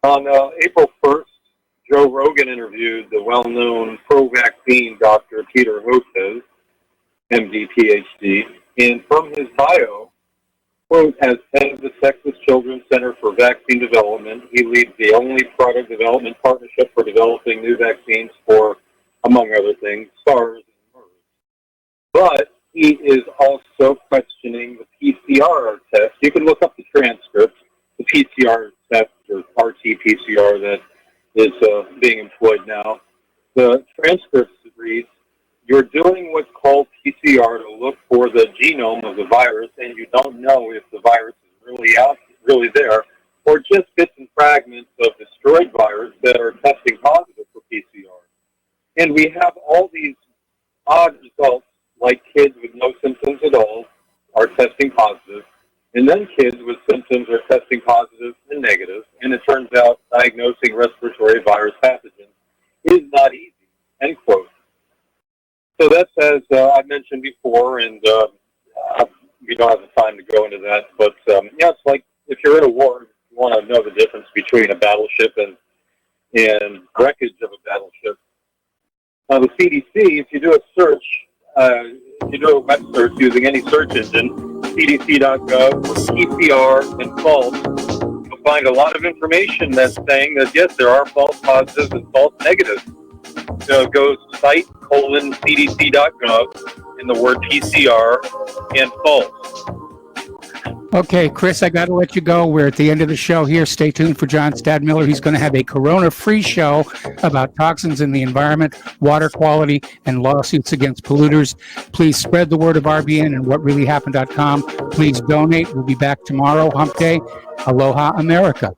On April 1st, Joe Rogan interviewed the well-known pro-vaccine Dr. Peter Hotez, MD, PhD, and from his bio, quote, as head of the Texas Children's Center for Vaccine Development, he leads the only product development partnership for developing new vaccines for, among other things, SARS and MERS. But he is also questioning the PCR test. You can look up the transcript, the PCR test, or RT-PCR that is being employed now. The transcript reads, "You're doing what's called PCR to look for the genome of the virus, and you don't know if the virus is really there, or just bits and fragments of destroyed virus that are testing positive for PCR. And we have all these odd results, like kids with no symptoms at all are testing positive, and then kids with symptoms are testing positive and negative, and it turns out diagnosing respiratory virus pathogens is not easy," end quote. So that's as I mentioned before, and we don't have the time to go into that, but it's like if you're in a war, you want to know the difference between a battleship and wreckage of a battleship. The CDC, if you do a search, you do a web search using any search engine, cdc.gov, for PCR and false, you'll find a lot of information that's saying that, yes, there are false positives and false negatives. Go to site:/cdc.gov and the word PCR and false.
Okay, Chris, I got to let you go. We're at the end of the show here. Stay tuned for John Stadmiller. He's going to have a corona-free show about toxins in the environment, water quality, and lawsuits against polluters. Please spread the word of RBN and whatreallyhappened.com. Please donate. We'll be back tomorrow, Hump Day. Aloha, America.